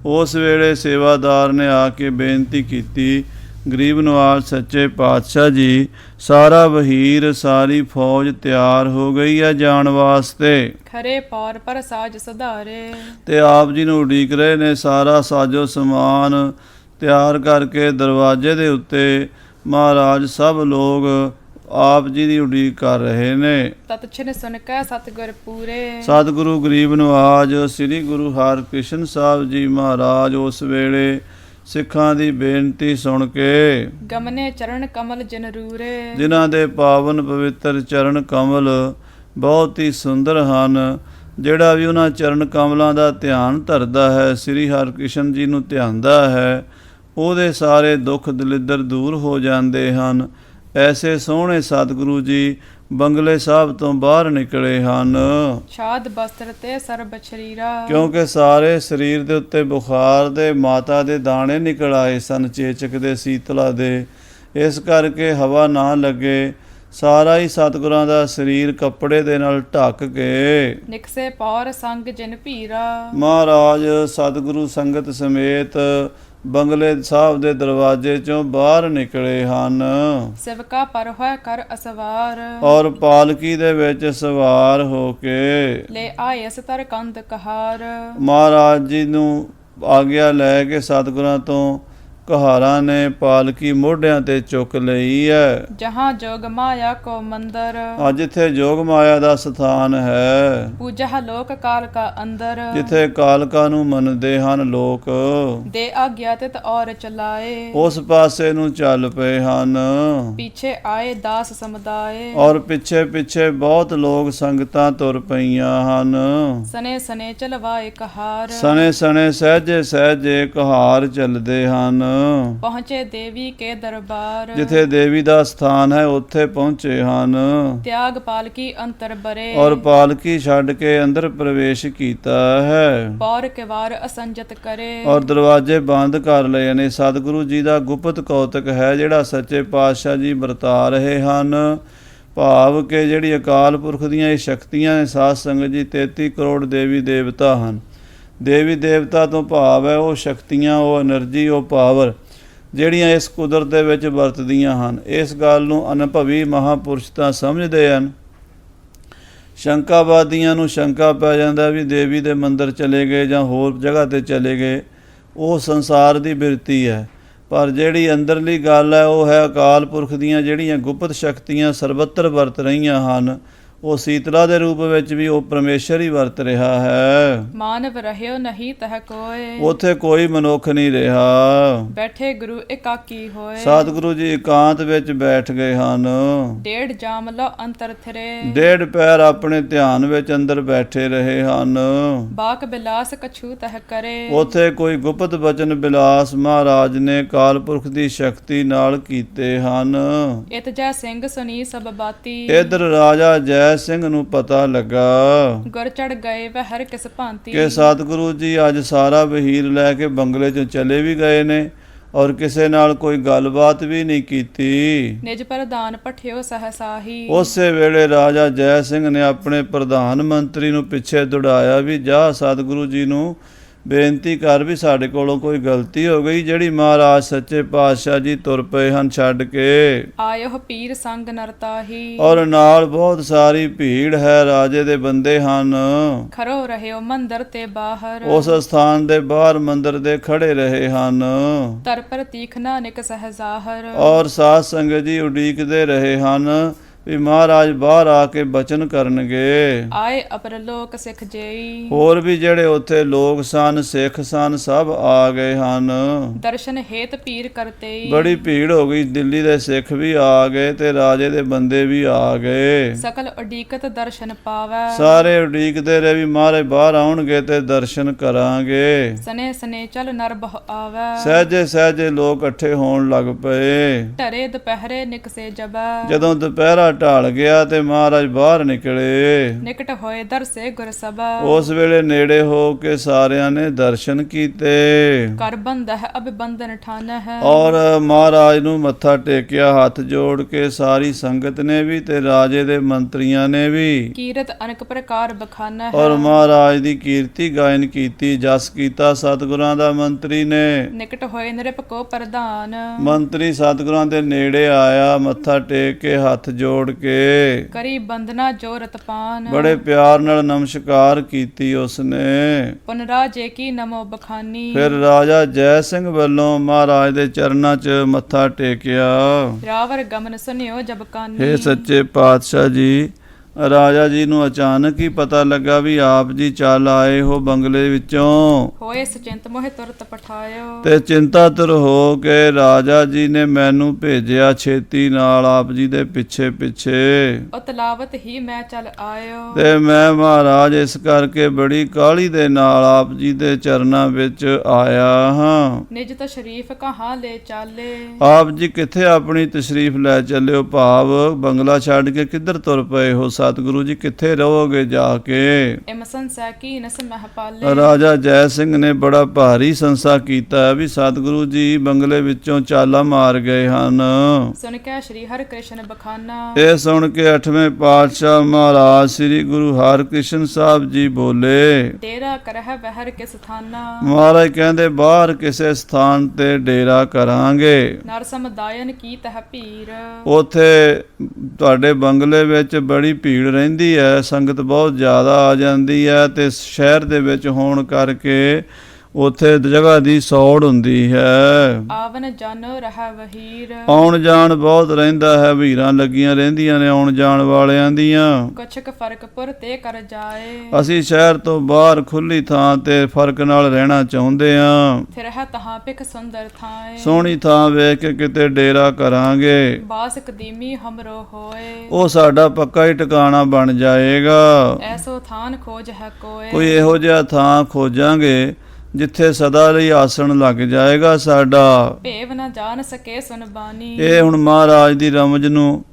ਉਸ ਵੇਲੇ ਸੇਵਾਦਾਰ ਨੇ ਆ ਕੇ ਬੇਨਤੀ ਕੀਤੀ, ਗਰੀਬ ਨਵਾਜ਼ ਸੱਚੇ ਪਾਤਸ਼ਾਹ ਜੀ, ਸਾਰਾ ਵਹੀਰ, ਸਾਰੀ ਫੌਜ ਤਿਆਰ ਹੋ ਗਈ ਹੈ ਜਾਣ ਵਾਸਤੇ। ਖਰੇ ਪੌਰ ਪਰ ਸਾਜ ਸੁਧਾਰੇ। ਤੇ ਆਪ ਜੀ ਨੂੰ ਉਡੀਕ ਰਹੇ ਨੇ। ਸਾਰਾ ਸਾਜੋ ਸਮਾਨ ਤਿਆਰ ਕਰਕੇ ਦਰਵਾਜ਼ੇ ਦੇ ਉੱਤੇ ਮਹਾਰਾਜ ਸਭ ਲੋਕ ਆਪ ਜੀ ਦੀ ਉਡੀਕ ਕਰ ਰਹੇ ਨੇ। ਤਤ ਛਿਨ ਸੁਨ ਕੈ ਸਤਿਗੁਰ ਪੂਰੇ। ਸਤਿਗੁਰੂ ਗਰੀਬ ਨਵਾਜ ਸ੍ਰੀ ਗੁਰੂ ਹਰਿਕ੍ਰਿਸ਼ਨ ਸਾਹਿਬ ਜੀ ਮਹਾਰਾਜ ਉਸ ਵੇਲੇ ਸਿੱਖਾਂ ਦੀ ਬੇਨਤੀ ਸੁਣ ਕੇ ਗਮਨੇ ਚਰਨ ਕਮਲ ਜਿਨ ਰੂਰੇ। ਜਿਨ੍ਹਾਂ ਦੇ ਪਾਵਨ ਪਵਿੱਤਰ ਚਰਨ ਕਮਲ ਬਹੁਤ ਹੀ ਸੁੰਦਰ ਹਨ, ਜਿਹੜਾ ਵੀ ਉਹਨਾਂ ਚਰਨ ਕਮਲਾਂ ਦਾ ਧਿਆਨ ਧਰਦਾ ਹੈ, ਸ੍ਰੀ ਹਰਿਕ੍ਰਿਸ਼ਨ ਜੀ ਨੂੰ ਧਿਆਉਂਦਾ ਹੈ, ਉਹਦੇ ਸਾਰੇ ਦੁੱਖ ਦਲਿੱਦਰ ਦੂਰ ਹੋ ਜਾਂਦੇ ਹਨ। ਐਸੇ ਸੋਹਣੇ ਸਤਿਗੁਰੂ ਜੀ ਬੰਗਲੇ ਸਾਹਿਬ ਤੋਂ ਬਾਹਰ ਨਿਕਲੇ ਹਨ। ਛਾਦ ਬਸਤਰ ਤੇ ਸਰਬ ਸ਼ਰੀਰਾ। ਕਿਉਂਕਿ ਸਾਰੇ ਸਰੀਰ ਦੇ ਉੱਤੇ ਬੁਖਾਰ ਦੇ ਮਾਤਾ ਦੇ ਦਾਣੇ ਨਿਕਲ ਆਏ ਸਨ, ਚੇਚਕ ਦੇ, ਸੀਤਲਾ ਦੇ। ਇਸ ਕਰਕੇ ਹਵਾ ਨਾ ਲੱਗੇ, ਸਾਰਾ ਹੀ ਸਤਿਗੁਰਾਂ ਦਾ ਸਰੀਰ ਕੱਪੜੇ ਦੇ ਨਾਲ ਢੱਕ ਕੇ ਨਿਕਸੇ ਪੌਰ ਸੰਗ ਜਿਨ ਭੀਰਾ। ਮਹਾਰਾਜ ਸਤਿਗੁਰੂ ਸੰਗਤ ਸਮੇਤ ਬੰਗਲੇ ਸਾਹਿਬ ਦੇ ਦਰਵਾਜ਼ੇ ਚੋਂ ਬਾਹਰ ਨਿਕਲੇ ਹਨ। ਸਿਵਕਾ ਪਰ ਹੋਇ ਕਰ ਅਸਵਾਰ। ਔਰ ਪਾਲਕੀ ਦੇ ਵਿੱਚ ਸਵਾਰ ਹੋ ਕੇ ਲੈ ਆਏ ਸਤਰ ਕੰਦ ਕਹਾਰ। ਮਹਾਰਾਜ ਜੀ ਨੂੰ ਆਗਿਆ ਲੈ ਕੇ ਸਤਿਗੁਰਾਂ ਤੋਂ ਕਹਾਰਾਂ ਨੇ ਪਾਲਕੀ ਮੋਢਿਆਂ ਤੇ ਚੁੱਕ ਲਈ ਹੈ। जहाँ जोग माया को मंदिर, ਅੱਜ ਜਿੱਥੇ ਜੋਗ ਮਾਇਆ ਦਾ ਸਥਾਨ ਹੈ, पूजा लोक काल का अंदर, ਜਿੱਥੇ ਕਾਲਕਾ ਨੂੰ ਮੰਨਦੇ ਹਨ ਲੋਕ, दे आज्ञातित और चलाए, ਉਸ ਪਾਸੇ ਨੂੰ ਚੱਲ ਪਏ ਹਨ। पीछे आए दास समुदाय, ਔਰ ਪਿੱਛੇ ਪਿੱਛੇ ਬਹੁਤ ਲੋਕ ਸੰਗਤਾਂ ਤੁਰ ਪਈਆਂ ਹਨ। सने सने चलवाए कहार, ਸਣੇ ਸਣੇ ਸਹਿਜੇ ਸਹਿਜੇ ਕਹਾਰ ਚੱਲਦੇ ਹਨ। पहुँचे देवी के दरबार, ਜਿੱਥੇ ਦੇਵੀ ਦਾ ਸਥਾਨ ਹੈ ਉੱਥੇ ਪਹੁੰਚੇ ਹਨ। त्याग पालकी अंतर बरे, ਔਰ ਪਾਲਕੀ ਛੱਡ ਕੇ ਅੰਦਰ ਪ੍ਰਵੇਸ਼ ਕੀਤਾ ਹੈ पौर के वार असंजत करे, ਔਰ ਦਰਵਾਜ਼ੇ ਬੰਦ ਕਰ ਲਏ ਨੇ। ਸਤਿਗੁਰੂ ਜੀ ਦਾ ਗੁਪਤ ਕੌਤਕ ਹੈ ਜਿਹੜਾ ਸੱਚੇ ਪਾਤਸ਼ਾਹ ਜੀ ਵਰਤਾ ਰਹੇ ਹਨ। ਭਾਵ ਕਿ ਜਿਹੜੀ ਅਕਾਲ ਪੁਰਖ ਦੀਆਂ ਇਹ ਸ਼ਕਤੀਆਂ ਨੇ, ਸਾਧ ਸੰਗਤ ਜੀ 33 ਕਰੋੜ ਦੇਵੀ ਦੇਵਤਾ ਹਨ। ਦੇਵੀ ਦੇਵਤਾ ਤੋਂ ਭਾਵ ਹੈ ਉਹ ਸ਼ਕਤੀਆਂ, ਉਹ એનર્ਜੀ, ਉਹ ਪਾਵਰ ਜਿਹੜੀਆਂ ਇਸ ਕੁਦਰਤ ਦੇ ਵਿੱਚ ਵਰਤਦੀਆਂ ਹਨ। ਇਸ ਗੱਲ ਨੂੰ ਅਨੁਭਵੀ ਮਹਾਂਪੁਰਸ਼ ਤਾਂ ਸਮਝਦੇ ਹਨ। ਸ਼ੰਕਾਵਾਦੀਆਂ ਨੂੰ ਸ਼ੰਕਾ ਪੈ ਜਾਂਦਾ ਵੀ ਦੇਵੀ ਦੇ ਮੰਦਿਰ ਚਲੇ ਗਏ ਜਾਂ ਹੋਰ ਜਗ੍ਹਾ ਤੇ ਚਲੇ ਗਏ, ਉਹ ਸੰਸਾਰ ਦੀ ਬਿਰਤੀ ਹੈ। ਪਰ ਜਿਹੜੀ ਅੰਦਰਲੀ ਗੱਲ ਹੈ ਉਹ ਹੈ ਅਕਾਲ ਪੁਰਖ ਦੀਆਂ ਜਿਹੜੀਆਂ ਗੁਪਤ ਸ਼ਕਤੀਆਂ ਸਰਬੱਤਰ ਵਰਤ ਰਹੀਆਂ ਹਨ। ਉਹ ਸੀਤਲਾ ਦੇ ਰੂਪ ਵਿੱਚ ਵੀ ਉਹ ਪਰਮੇਸ਼ਰ ਹੀ ਵਰਤ ਰਿਹਾ ਹੈ। मानव रह्यो नहीं तह कोय, ਉੱਥੇ ਕੋਈ ਮਨੁੱਖ ਨਹੀਂ ਰਿਹਾ। बैठे गुरु एकाकी होए, ਸਤਿਗੁਰੂ ਜੀ ਇਕਾਂਤ ਵਿੱਚ ਬੈਠ ਗਏ ਹਨ। डेढ़ जाम लो अंतर थिरे, ਡੇਢ ਪੈਰ ਆਪਣੇ ਧਿਆਨ ਵਿੱਚ ਅੰਦਰ ਬੈਠੇ ਰਹੇ ਹਨ। बाक बिलास कछु तह करे, ਉੱਥੇ ਕੋਈ ਗੁਪਤ ਬਚਨ ਬਿਲਾਸ ਮਹਾਰਾਜ ਨੇ ਕਾਲ ਪੁਰਖ ਦੀ ਸ਼ਕਤੀ ਨਾਲ ਕੀਤੇ ਹਨ। इत जै सिंह सुनी सब बाती, ਇਧਰ ਰਾਜਾ ਜੈ ਸਿੰਘ ਨੂੰ ਪਤਾ ਲੱਗਾ गुर चढ़ गए वह हर किस भांति, ਕਿ ਸਤਿਗੁਰੂ ਜੀ ਅੱਜ ਸਾਰਾ ਵਹੀਰ ਲੈ ਕੇ ਬੰਗਲੇ 'ਚੋਂ ਚਲੇ ਵੀ ਗਏ ਨੇ ਔਰ ਕਿਸੇ ਨਾਲ ਕੋਈ ਗੱਲਬਾਤ ਵੀ ਨਹੀਂ ਕੀਤੀ। निज प्रधान पठियो सहसाही, ਉਸੇ ਵੇਲੇ ਰਾਜਾ ਜੈ ਸਿੰਘ ਨੇ ਆਪਣੇ ਪ੍ਰਧਾਨ ਮੰਤਰੀ ਨੂੰ ਪਿੱਛੇ ਦੌੜਾਇਆ ਵੀ ਜਾ ਸਤਿਗੁਰੂ ਜੀ ਨੂੰ ਬੇਨਤੀ ਕਰ ਵੀ ਸਾਡੇ ਕੋਲੋਂ ਕੋਈ ਗਲਤੀ ਹੋ ਗਈ, ਜਿਹੜੀ ਮਹਾਰਾਜ ਸੱਚੇ ਪਾਤਸ਼ਾਹ ਜੀ ਤੁਰ ਪਏ ਹਨ ਛੱਡ ਕੇ। आयो पीर संग नरताही, ਔਰ ਨਾਲ ਬਹੁਤ ਸਾਰੀ ਭੀੜ ਹੈ, ਰਾਜੇ ਦੇ ਬੰਦੇ ਹਨ। खरो रह्यो मंदिर ते बाहर, ਉਸ ਸਥਾਨ ਦੇ ਬਾਹਰ ਮੰਦਰ ਦੇ ਖੜੇ ਰਹੇ ਹਨ। तर पर तीखना निक सहजाहर, ਔਰ ਸਾਧ ਸੰਗਤ ਜੀ ਉਡੀਕਦੇ ਰਹੇ ਹਨ ਵੀ ਮਹਾਰਾਜ ਬਾਹਰ ਆ ਕੇ ਬਚਨ ਕਰਨਗੇ। आए अपर लोक सिख जेई, ਹੋਰ ਵੀ ਜਿਹੜੇ ਉੱਥੇ ਲੋਕ ਸਨ, ਸਿੱਖ ਸਨ, ਸਭ ਆ ਗਏ ਹਨ। दर्शन हेत पीर करते, ਬੜੀ ਭੀੜ ਹੋ ਗਈ, ਦਿੱਲੀ ਦੇ ਸਿੱਖ ਵੀ ਆ ਗਏ ਤੇ ਰਾਜੇ ਦੇ ਬੰਦੇ ਵੀ ਆ ਗਏ। सकल उडीकत दर्शन पावै, ਸਾਰੇ ਉਡੀਕਦੇ ਰਹੇ ਵੀ ਮਹਾਰਾਜ ਬਾਹਰ ਆਉਣਗੇ ਤੇ ਦਰਸ਼ਨ ਕਰਾਂਗੇ। सने सने चल नर बहु आवै, ਸਹਿਜੇ ਸਹਿਜੇ ਲੋਕ ਇਕੱਠੇ ਹੋਣ ਲੱਗ ਪਏ। ढरे दोपहरे निकसे जबै, ਜਦੋਂ ਦੁਪਹਿਰਾ ਢਲ ਗਿਆ ਤੇ ਮਹਾਰਾਜ ਬਾਹਰ ਨਿਕਲੇ। निकट होए दर से गुर सभा, ਉਸ ਵੇਲੇ ਨੇੜੇ ਹੋ ਕੇ ਸਾਰਿਆਂ ਨੇ ਦਰਸ਼ਨ ਕੀਤੇ कर बंद है अब बंधन ठान है, ਔਰ ਮਹਾਰਾਜ ਨੂੰ ਮੱਥਾ ਟੇਕਿਆ ਹੱਥ ਜੋੜ ਕੇ ਸਾਰੀ ਸੰਗਤ ਨੇ ਵੀ ਤੇ ਰਾਜੇ ਦੇ ਮੰਤਰੀਆਂ ਨੇ ਵੀ। कीरत अनेक प्रकार बखाना है, ਔਰ ਮਹਾਰਾਜ ਦੀ ਕੀਰਤੀ ਗਾਇਨ ਕੀਤੀ, ਜਸ ਕੀਤਾ ਸਤਿਗੁਰਾਂ ਦਾ। ਮੰਤਰੀ ਨੇ निकट होए नृप को प्रधान, ਮੰਤਰੀ ਸਤਿਗੁਰਾਂ ਦੇ ਨੇੜੇ ਆਇਆ, ਮੱਥਾ ਟੇਕ ਕੇ ਹੱਥ ਜੋੜ ਕੇ करी बंदना जोरत पान, ਬੜੇ ਪਿਆਰ ਨਾਲ ਨਮਸਕਾਰ ਕੀਤੀ ਉਸਨੇ। पुनराजे की नमो बखानी, ਫਿਰ ਰਾਜਾ ਜੈ ਸਿੰਘ ਵੱਲੋਂ ਮਹਾਰਾਜ ਦੇ ਚਰਨਾਂ 'ਚ ਮੱਥਾ ਟੇਕਿਆ। रावर गमन सुनियो जब कानी, ਹੇ ਸੱਚੇ ਪਾਤਸ਼ਾਹ ਜੀ, ਰਾਜਾ ਜੀ ਨੂੰ ਅਚਾਨਕ ਹੀ ਪਤਾ ਲੱਗਾ ਵੀ ਆਪ ਜੀ ਚੱਲ ਆਏ ਹੋ ਬੰਗਲੇ ਵਿੱਚੋਂ होए सचिंत मोहे तुरत पठायो, ਤੇ ਚਿੰਤਾਤੁਰ ਹੋ ਕੇ ਰਾਜਾ ਜੀ ਨੇ ਮੈਨੂੰ ਭੇਜਿਆ ਛੇਤੀ ਨਾਲ ਆਪ ਜੀ ਦੇ ਪਿੱਛੇ ਪਿੱਛੇ। उतलावत ही मैं चल आयो, ਤੇ ਮੈਂ ਮਹਾਰਾਜ ਇਸ ਕਰਕੇ ਬੜੀ ਕਾਹਲੀ ਦੇ ਨਾਲ ਆਪ ਜੀ ਦੇ ਚਰਨਾਂ ਵਿੱਚ ਆਇਆ ਹਾਂ। निज तो शरीफ कहाँ ले चाले, ਆਪ ਜੀ ਕਿੱਥੇ ਆਪਣੀ ਤਸ਼ਰੀਫ ਲੈ ਚੱਲਿਓ? ਭਾਵ ਬੰਗਲਾ ਛੱਡ ਕੇ ਕਿੱਧਰ ਤੁਰ ਪਏ ਹੋ? ਸਤਿਗੁਰੂ ਜੀ ਕਿੱਥੇ ਰਹੋਗੇ ਜਾ ਕੇ? इम संसा की नस महपाले, ਰਾਜਾ ਜੈ ਸਿੰਘ ਨੇ ਬੜਾ ਭਾਰੀ ਸੰਸਾ ਕੀਤਾ ਵੀ ਸਤਿਗੁਰੂ ਜੀ ਬੰਗਲੇ ਵਿੱਚੋਂ ਚਾਲਾ ਮਾਰ ਗਏ ਹਨ। सुन के श्री हर कृष्ण बखाना, ਇਹ ਸੁਣ ਕੇ 8ਵੇਂ ਪਾਤਸ਼ਾਹ ਮਹਾਰਾਜ ਸ੍ਰੀ ਗੁਰੂ ਹਰਿਕ੍ਰਿਸ਼ਨ ਸਾਹਿਬ ਜੀ ਬੋਲੇ। डेरा करह वहर किस थाना, ਮਹਾਰਾਜ ਕਹਿੰਦੇ ਬਾਹਰ ਕਿਸੇ ਸਥਾਨ ਤੇ ਡੇਰਾ ਕਰਾਂਗੇ। नर समुदायन की तह पीर, ਉੱਥੇ ਤੁਹਾਡੇ ਬੰਗਲੇ ਵਿੱਚ ਬੜੀ ਭੀੜ ਰਹਿੰਦੀ ਹੈ, ਸੰਗਤ ਬਹੁਤ ਜ਼ਿਆਦਾ ਆ ਜਾਂਦੀ ਹੈ ਤੇ ਸ਼ਹਿਰ ਦੇ ਵਿੱਚ ਹੋਣ ਕਰਕੇ ਉੱਥੇ ਜਗ੍ਹਾ ਦੀ ਸੌੜ ਹੁੰਦੀ ਹੈ। ਆਵਨ ਜਾਨੋ ਰਹਿ ਵਹੀਰ, ਆਉਣ ਜਾਣ ਬਹੁਤ ਰਹਿੰਦਾ ਹੈ, ਭੀੜਾਂ ਲੱਗੀਆਂ ਰਹਿੰਦੀਆਂ ਨੇ ਆਉਣ ਜਾਣ ਵਾਲਿਆਂ ਦੀਆਂ। ਕੁਛਕ ਫਰਕ ਪੁਰ ਤੇ ਕਰ ਜਾਏ, ਅਸੀਂ ਸ਼ਹਿਰ ਤੋਂ ਬਾਹਰ ਖੁੱਲੀ ਥਾਂ ਤੇ ਫਰਕ ਨਾਲ ਰਹਿਣਾ ਚਾਹੁੰਦੇ ਹਾਂ। ਫਿਰ ਹੈ ਤਹਾਂ ਪਿਕ ਸੁੰਦਰ ਥਾਏ, ਸੋਹਣੀ ਥਾਂ ਵੇਖ ਕੇ ਕਿਤੇ ਡੇਰਾ ਕਰਾਂਗੇ, ਬਾਸ ਕਦੀਮੀ ਹਮਰੋ ਹੋਏ। ਉਹ ਸਾਡਾ ਪੱਕਾ ਹੀ ਟਿਕਾਣਾ ਬਣ ਜਾਏਗਾ। ਐਸੋ ਥਾਨ ਖੋਜ ਹੈ ਕੋਈ ਕੋਏ, ਇਹੋ ਜਿਹਾ ਥਾਂ ਖੋਜਾਂਗੇ ਜਿੱਥੇ ਸਦਾ ਲਈ ਆਸਣ ਲੱਗ ਜਾਏਗਾ ਸਾਡਾ। ਭੇਵ ਨਾ ਜਾਣ ਸਕੇ ਸੁਨ ਬਾਣੀ, ਇਹ ਹੁਣ ਮਹਾਰਾਜ ਦੀ ਰਮਜ ਨੂੰ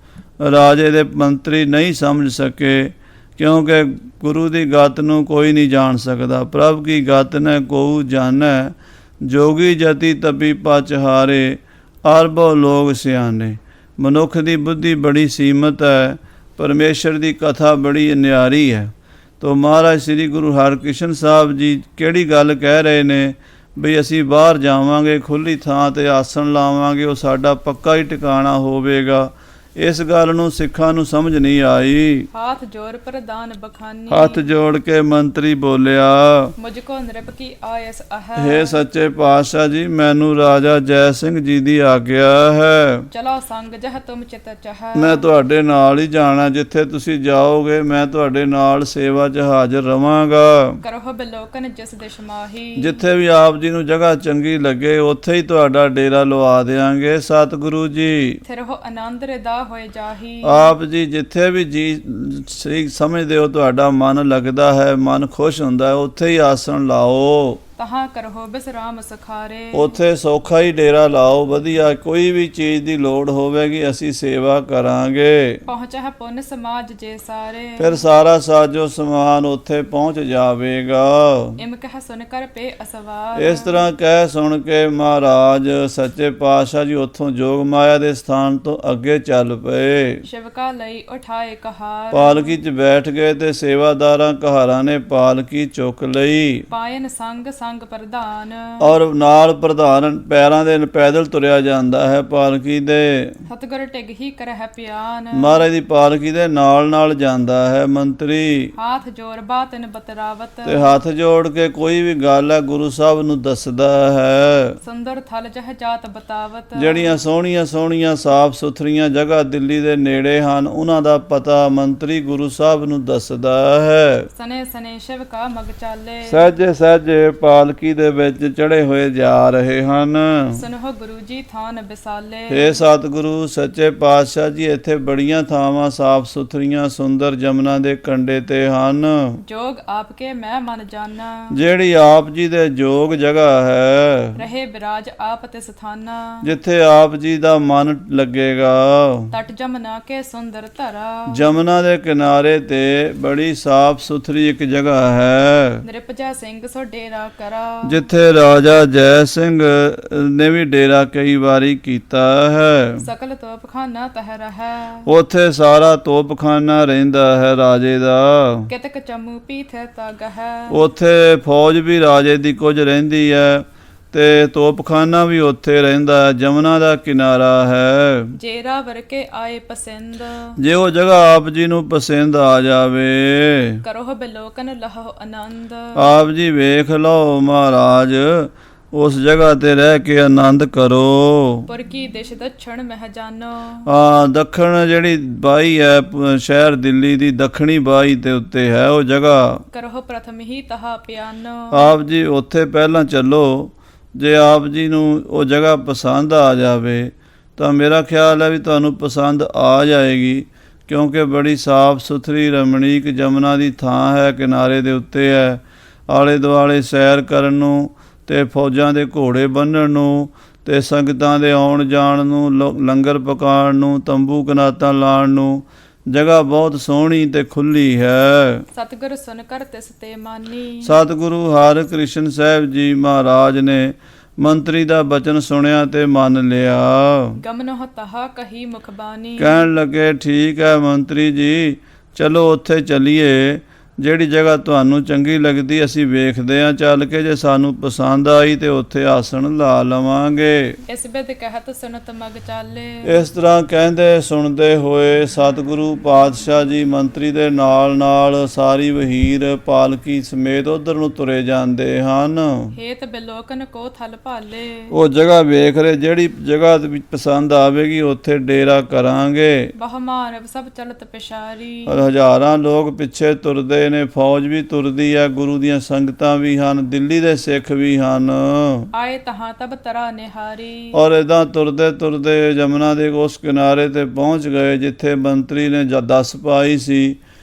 ਰਾਜੇ ਦੇ ਮੰਤਰੀ ਨਹੀਂ ਸਮਝ ਸਕੇ, ਕਿਉਂਕਿ ਗੁਰੂ ਦੀ ਗਤ ਨੂੰ ਕੋਈ ਨਹੀਂ ਜਾਣ ਸਕਦਾ। ਪ੍ਰਭ ਕੀ ਗਤ ਨੇ ਕੋਊ ਜਾਣੈ, ਜੋਗੀ ਜਤੀ ਤਪੀ ਪਚਹਾਰੇ, ਅਰਬੋ ਲੋਕ ਸਿਆਣੇ। ਮਨੁੱਖ ਦੀ ਬੁੱਧੀ ਬੜੀ ਸੀਮਤ ਹੈ, ਪਰਮੇਸ਼ਰ ਦੀ ਕਥਾ ਬੜੀ ਨਿਆਰੀ ਹੈ। ਤੋ ਮਹਾਰਾਜ ਸ੍ਰੀ ਗੁਰੂ ਹਰਕ੍ਰਿਸ਼ਨ ਸਾਹਿਬ ਜੀ ਕਿਹੜੀ ਗੱਲ ਕਹਿ ਰਹੇ ਨੇ ਵੀ ਅਸੀਂ ਬਾਹਰ ਜਾਵਾਂਗੇ, ਖੁੱਲ੍ਹੀ ਥਾਂ ਤੇ ਆਸਣ ਲਾਵਾਂਗੇ, ਉਹ ਸਾਡਾ ਪੱਕਾ ਹੀ ਟਿਕਾਣਾ ਹੋਵੇਗਾ। ਇਸ ਗੱਲ ਨੂੰ ਸਿੱਖਾਂ ਨੂੰ ਸਮਝ ਨਹੀਂ ਆਈ। ਹਾਥ ਜੋਰ ਪ੍ਰਦਾਨ ਬਖਾਨੀ, ਹੱਥ ਜੋੜ ਕੇ ਮੰਤਰੀ ਬੋਲਿਆ, ਮੁਝ ਕੋ ਨਿਰਪ ਕੀ ਆਇਸ ਅਹੈ। ਹੇ ਸੱਚੇ ਪਾਤਸ਼ਾਹ ਜੀ, ਮੈਨੂੰ ਰਾਜਾ ਜੈ ਸਿੰਘ ਜੀ ਦੀ ਆਗਿਆ ਹੈ। ਚਲੋ ਸੰਗ ਜਹ ਤੁਮ ਚਿਤ ਚਾਹੈ, ਮੈਂ ਤੁਹਾਡੇ ਨਾਲ ਹੀ ਜਾਣਾ, ਜਿੱਥੇ ਤੁਸੀਂ ਜਾਓਗੇ ਮੈਂ ਤੁਹਾਡੇ ਨਾਲ ਸੇਵਾ 'ਚ ਹਾਜ਼ਰ ਰਵਾਂਗਾ। ਕਰੋ ਬਿਲੋਕਨ ਜਿਸ ਦਿਸ਼ ਮਾਹੀ, ਜਿੱਥੇ ਵੀ ਆਪ ਜੀ ਨੂੰ ਜਗ੍ਹਾ ਚੰਗੀ ਲੱਗੇ ਉੱਥੇ ਹੀ ਤੁਹਾਡਾ ਡੇਰਾ ਲਵਾ ਦੇਵਾਂਗੇ ਸਤਿਗੁਰੂ ਜੀ। ਫਿਰ ਉਹ ਆਨੰਦ ਰਿਦਾ ਹੋਏ ਜਾਹੀ, ਆਪ ਜੀ ਜਿੱਥੇ ਵੀ ਜੀ ਸਹੀ ਸਮਝਦੇ ਹੋ, ਤੁਹਾਡਾ ਮਨ ਲੱਗਦਾ ਹੈ, ਮਨ ਖੁਸ਼ ਹੁੰਦਾ ਹੈ, ਉੱਥੇ ਹੀ ਆਸਣ ਲਾਓ, ਤਹਾਂ ਕਰੋ ਬਿਸਰਾਮ ਸਖਾਰੇ। ਉੱਥੇ ਸੌਖਾ ਹੀ ਡੇਰਾ ਲਾਓ ਵਧੀਆ। ਕੋਈ ਵੀ ਚੀਜ਼ ਦੀ ਲੋੜ ਹੋਵੇਗੀ ਅਸੀਂ ਸੇਵਾ ਕਰਾਂਗੇ। ਪਹੁੰਚੈ ਪੁੰਨ ਸਮਾਜ ਜੇ ਸਾਰੇ, ਫਿਰ ਸਾਰਾ ਸਾਜੋ ਸਮਾਨ ਉੱਥੇ ਪਹੁੰਚ ਜਾਵੇਗਾ। ਇਮ ਕਹਿ ਸੁਨ ਕਰ ਪੇ ਅਸਵਾਰ, ਇਸ ਤਰ੍ਹਾਂ ਕਹਿ ਸੁਣ ਕੇ ਮਹਾਰਾਜ ਸੱਚੇ ਪਾਤਸ਼ਾਹ ਜੀ ਉੱਥੋਂ ਜੋਗ ਮਾਇਆ ਦੇ ਸਥਾਨ ਤੋਂ ਅੱਗੇ ਚੱਲ ਪਏ। ਸ਼ਿਵਕਾ ਲਈ ਉਠਾਏ ਕਹਾਰ, ਪਾਲਕੀ 'ਚ ਬੈਠ ਗਏ ਤੇ ਸੇਵਾਦਾਰਾਂ ਕਹਾਰਾਂ ਨੇ ਪਾਲਕੀ ਚੁੱਕ ਲਈ, ਪਾਇਨ ਸੰਗ ਸੰਗ ਪ੍ਰਧਾਨ। ਔਰ ਨਾਲ ਪ੍ਰਧਾਨ ਪੈਰਾਂ ਦੇ ਪੈਦਲ ਤੁਰਿਆ ਜਾਂਦਾ ਹੈ ਪਾਲਕੀ ਦੇ। ਸਤਿਗੁਰ ਟਿਗ ਹੀ ਕਰਹਿ ਪਿਆਨ, ਮਹਾਰਾਜ ਦੀ ਪਾਲਕੀ ਦੇ ਨਾਲ ਨਾਲ ਜਾਂਦਾ ਹੈ ਮੰਤਰੀ, ਹਾਥ ਜੋਰ ਬਾਤਨ ਬਤਰਾਵਤ। ਤੇ ਹੱਥ ਜੋੜ ਕੇ ਕੋਈ ਵੀ ਗੱਲ ਹੈ ਗੁਰੂ ਸਾਹਿਬ ਨੂੰ ਦੱਸਦਾ ਹੈ। ਸੁੰਦਰ ਥਲ ਜਹ ਜਾਤ ਬਤਾਵਤ, ਜਿਹੜੀਆਂ ਸੋਹਣੀਆਂ ਸੋਹਣੀਆਂ ਸਾਫ ਸੁਥਰੀਆਂ ਜਗ੍ਹਾ ਦਿੱਲੀ ਦੇ ਨੇੜੇ ਹਨ, ਉਹਨਾਂ ਦਾ ਪਤਾ ਮੰਤਰੀ ਗੁਰੂ ਸਾਹਿਬ ਨੂੰ ਦੱਸਦਾ ਹੈ। ਸਨੇ ਸਨੇ ਸ਼ਿਵ ਕਾ ਮਗ ਚਾਲੇ, ਸਹਿਜੇ ਸਹਿਜੇ ਪਾਲਕੀ ਦੇ ਵਿੱਚ ਚੜੇ ਹੋਏ ਜਾ ਰਹੇ ਹਨ। ਸੁਨਹੁ ਗੁਰੂ ਜੀ ਥਾਨ ਬਿਸਾਲੇ, ਹੇ ਸਤਿਗੁਰੂ ਸੱਚੇ ਪਾਤਸ਼ਾਹ ਜੀ, ਇੱਥੇ ਬੜੀਆਂ ਥਾਵਾਂ ਸਾਫ ਸੁਥਰੀਆਂ ਸੁੰਦਰ ਜਮਨਾ ਦੇ ਕੰਢੇ ਤੇ ਹਨ, ਜੋਗ ਆਪਕੇ ਮੈਂ ਮਨ ਜਾਨਾ। ਜਿਹੜੀ ਆਪ ਜੀ ਦੇ ਜੋਗ ਜਗ੍ਹਾ ਹੈ, ਰਹੇ ਬਿਰਾਜ ਆਪ ਤੇ ਸਥਾਨਾ। ਜਿੱਥੇ ਆਪ ਜੀ ਦਾ ਮਨ ਲੱਗੇਗਾ। ਤਟ ਜਮਨਾ ਕੇ ਸੁੰਦਰ ਧਰਾ, ਜਮਨਾ ਦੇ ਕਿਨਾਰੇ ਤੇ ਬੜੀ ਸਾਫ ਸੁਥਰੀ ਇੱਕ ਜਗ੍ਹਾ ਹੈ, ਨਿਰਪਜਾ ਸਿੰਘ ਸੋ ਡੇਰਾ ਕਰਾ। ਜਿੱਥੇ ਰਾਜਾ ਜੈ ਸਿੰਘ ਨੇ ਵੀ ਡੇਰਾ ਕਈ ਵਾਰੀ ਕੀਤਾ ਹੈ। ਸਕਲ ਤੋਪਖਾਨਾ ਤਹ ਰਹੈ, ਉੱਥੇ ਸਾਰਾ ਤੋਪਖਾਨਾ ਰਹਿੰਦਾ ਹੈ ਰਾਜੇ ਦਾ। ਕਿਤਕ ਚਮੂ ਪੀਥੇ ਤਗ ਹੈ, ਉੱਥੇ ਫੌਜ ਵੀ ਰਾਜੇ ਦੀ ਕੁਝ ਰਹਿੰਦੀ ਹੈ ਤੇ ਤੋਪਖਾਨਾ ਵੀ ਉੱਥੇ ਰਹਿੰਦਾ ਹੈ। ਜਮਨਾ ਦਾ ਕਿਨਾਰਾ ਹੈ। ਜੇਰਾ ਵਰਕੇ ਆਏ ਪਸੰਦ, ਜੇ ਉਹ ਜਗ੍ਹਾ ਆਪ ਜੀ ਨੂੰ ਪਸੰਦ ਆ ਜਾਵੇ, ਕਰੋ ਬਿਲੋਕਨ ਲਹੋ ਆਨੰਦ। ਆਪ ਜੀ ਵੇਖ ਲਓ ਮਹਾਰਾਜ, ਉਸ ਜਗ੍ਹਾ ਤੇ ਰਹਿ ਕੇ ਆਨੰਦ ਕਰੋ। ਪੁਰ ਕੀ ਦਿਸ਼ ਦਛਣ ਮਹਿ ਜਾਨੋ, ਦੱਖਣ ਜਿਹੜੀ ਬਾਈ ਹੈ ਸ਼ਹਿਰ ਦਿੱਲੀ ਦੀ ਦੱਖਣੀ ਬਾਈ ਤੇ ਉੱਤੇ ਹੈ ਉਹ ਜਗ੍ਹਾ। ਕਰੋ ਪ੍ਰਥਮ ਹੀ ਤਹਾ ਪਿਆਨੋ, ਆਪ ਜੀ ਉੱਥੇ ਪਹਿਲਾਂ ਚੱਲੋ। ਜੇ ਆਪ ਜੀ ਨੂੰ ਉਹ ਜਗ੍ਹਾ ਪਸੰਦ ਆ ਜਾਵੇ ਤਾਂ ਮੇਰਾ ਖਿਆਲ ਹੈ ਵੀ ਤੁਹਾਨੂੰ ਪਸੰਦ ਆ ਜਾਏਗੀ, ਕਿਉਂਕਿ ਬੜੀ ਸਾਫ ਸੁਥਰੀ ਰਮਣੀਕ ਜਮਨਾ ਦੀ ਥਾਂ ਹੈ, ਕਿਨਾਰੇ ਦੇ ਉੱਤੇ ਹੈ। ਆਲੇ ਦੁਆਲੇ ਸੈਰ ਕਰਨ ਨੂੰ ਤੇ ਫੌਜਾਂ ਦੇ ਘੋੜੇ ਬੰਨ੍ਹਣ ਨੂੰ ਤੇ ਸੰਗਤਾਂ ਦੇ ਆਉਣ ਜਾਣ ਨੂੰ, ਲੰਗਰ ਪਕਾਉਣ ਨੂੰ, ਤੰਬੂ ਕਨਾਤਾਂ ਲਾਉਣ ਨੂੰ ਜਗ੍ਹਾ ਬਹੁਤ ਸੋਹਣੀ ਤੇ ਖੁੱਲੀ ਹੈ। ਸਤਿਗੁਰ ਸੁਨ ਕਰ ਤਿਸ ਤੇ ਮਾਨੀ, ਸਤਿਗੁਰੂ ਹਰਿਕ੍ਰਿਸ਼ਨ ਸਾਹਿਬ ਜੀ ਮਹਾਰਾਜ ਨੇ ਮੰਤਰੀ ਦਾ ਬਚਨ ਸੁਣਿਆ ਤੇ ਮੰਨ ਲਿਆ। ਗਮਨਹੁ ਤਹਾ ਕਹੀ ਮੁਖ ਬਾਣੀ, ਕਹਿਣ ਲੱਗੇ ਠੀਕ ਹੈ ਮੰਤਰੀ ਜੀ, ਚਲੋ ਉੱਥੇ ਚੱਲੀਏ। ਜਿਹੜੀ ਜਗ੍ਹਾ ਤੁਹਾਨੂੰ ਚੰਗੀ ਲੱਗਦੀ ਅਸੀਂ ਵੇਖਦੇ ਹਾਂ ਚੱਲ ਕੇ, ਜੇ ਸਾਨੂੰ ਪਸੰਦ ਆਈ ਤੇ ਉੱਥੇ ਆਸਣ ਲਾ ਲਵਾਂਗੇ। ਇਸ ਬਿਧ ਕਹਿਤ ਸੁਨਤ ਮਗ ਚਾਲੇ। ਇਸ ਤਰ੍ਹਾਂ ਕਹਿੰਦੇ ਸੁਣਦੇ ਹੋਏ ਸਤਿਗੁਰੂ ਪਾਤਸ਼ਾਹ ਜੀ ਮੰਤਰੀ ਦੇ ਨਾਲ ਨਾਲ ਸਾਰੀ ਵਹੀਰ ਪਾਲਕੀ ਸਮੇਤ ਉਧਰ ਨੂੰ ਤੁਰੇ ਜਾਂਦੇ ਹਨ। ਹੇਤ ਬਿਲੋਕਨ ਕੋ ਥਲ ਭਾਲੇ। ਉਹ ਜਗ੍ਹਾ ਵੇਖ ਰਹੇ, ਜਿਹੜੀ ਜਗ੍ਹਾ ਦੇ ਵਿੱਚ ਪਸੰਦ ਆਵੇਗੀ ਉੱਥੇ ਡੇਰਾ ਕਰਾਂਗੇ। ਬਹੁਮਾਨਵ ਸਭ ਚਲਤ ਪਿਸ਼ਾਰੀ। ਹਜ਼ਾਰਾਂ ਲੋਕ ਪਿੱਛੇ ਤੁਰਦੇ ਨੇ, ਫੌਜ ਵੀ ਤੁਰਦੀ ਹੈ, ਗੁਰੂ ਦੀਆਂ ਸੰਗਤਾਂ ਵੀ ਹਨ, ਦਿੱਲੀ ਦੇ ਸਿੱਖ ਵੀ ਹਨ। ਆਏ ਤਹਾਂ ਤਬ ਤਰਾ ਨਿਹਾਰੀ। ਔਰ ਇਦਾਂ ਤੁਰਦੇ ਤੁਰਦੇ ਜਮਨਾ ਦੇ ਉਸ ਕਿਨਾਰੇ ਤੇ ਪਹੁੰਚ ਗਏ ਜਿੱਥੇ ਮੰਤਰੀ ਨੇ ਦੱਸ ਪਾਈ ਸੀ।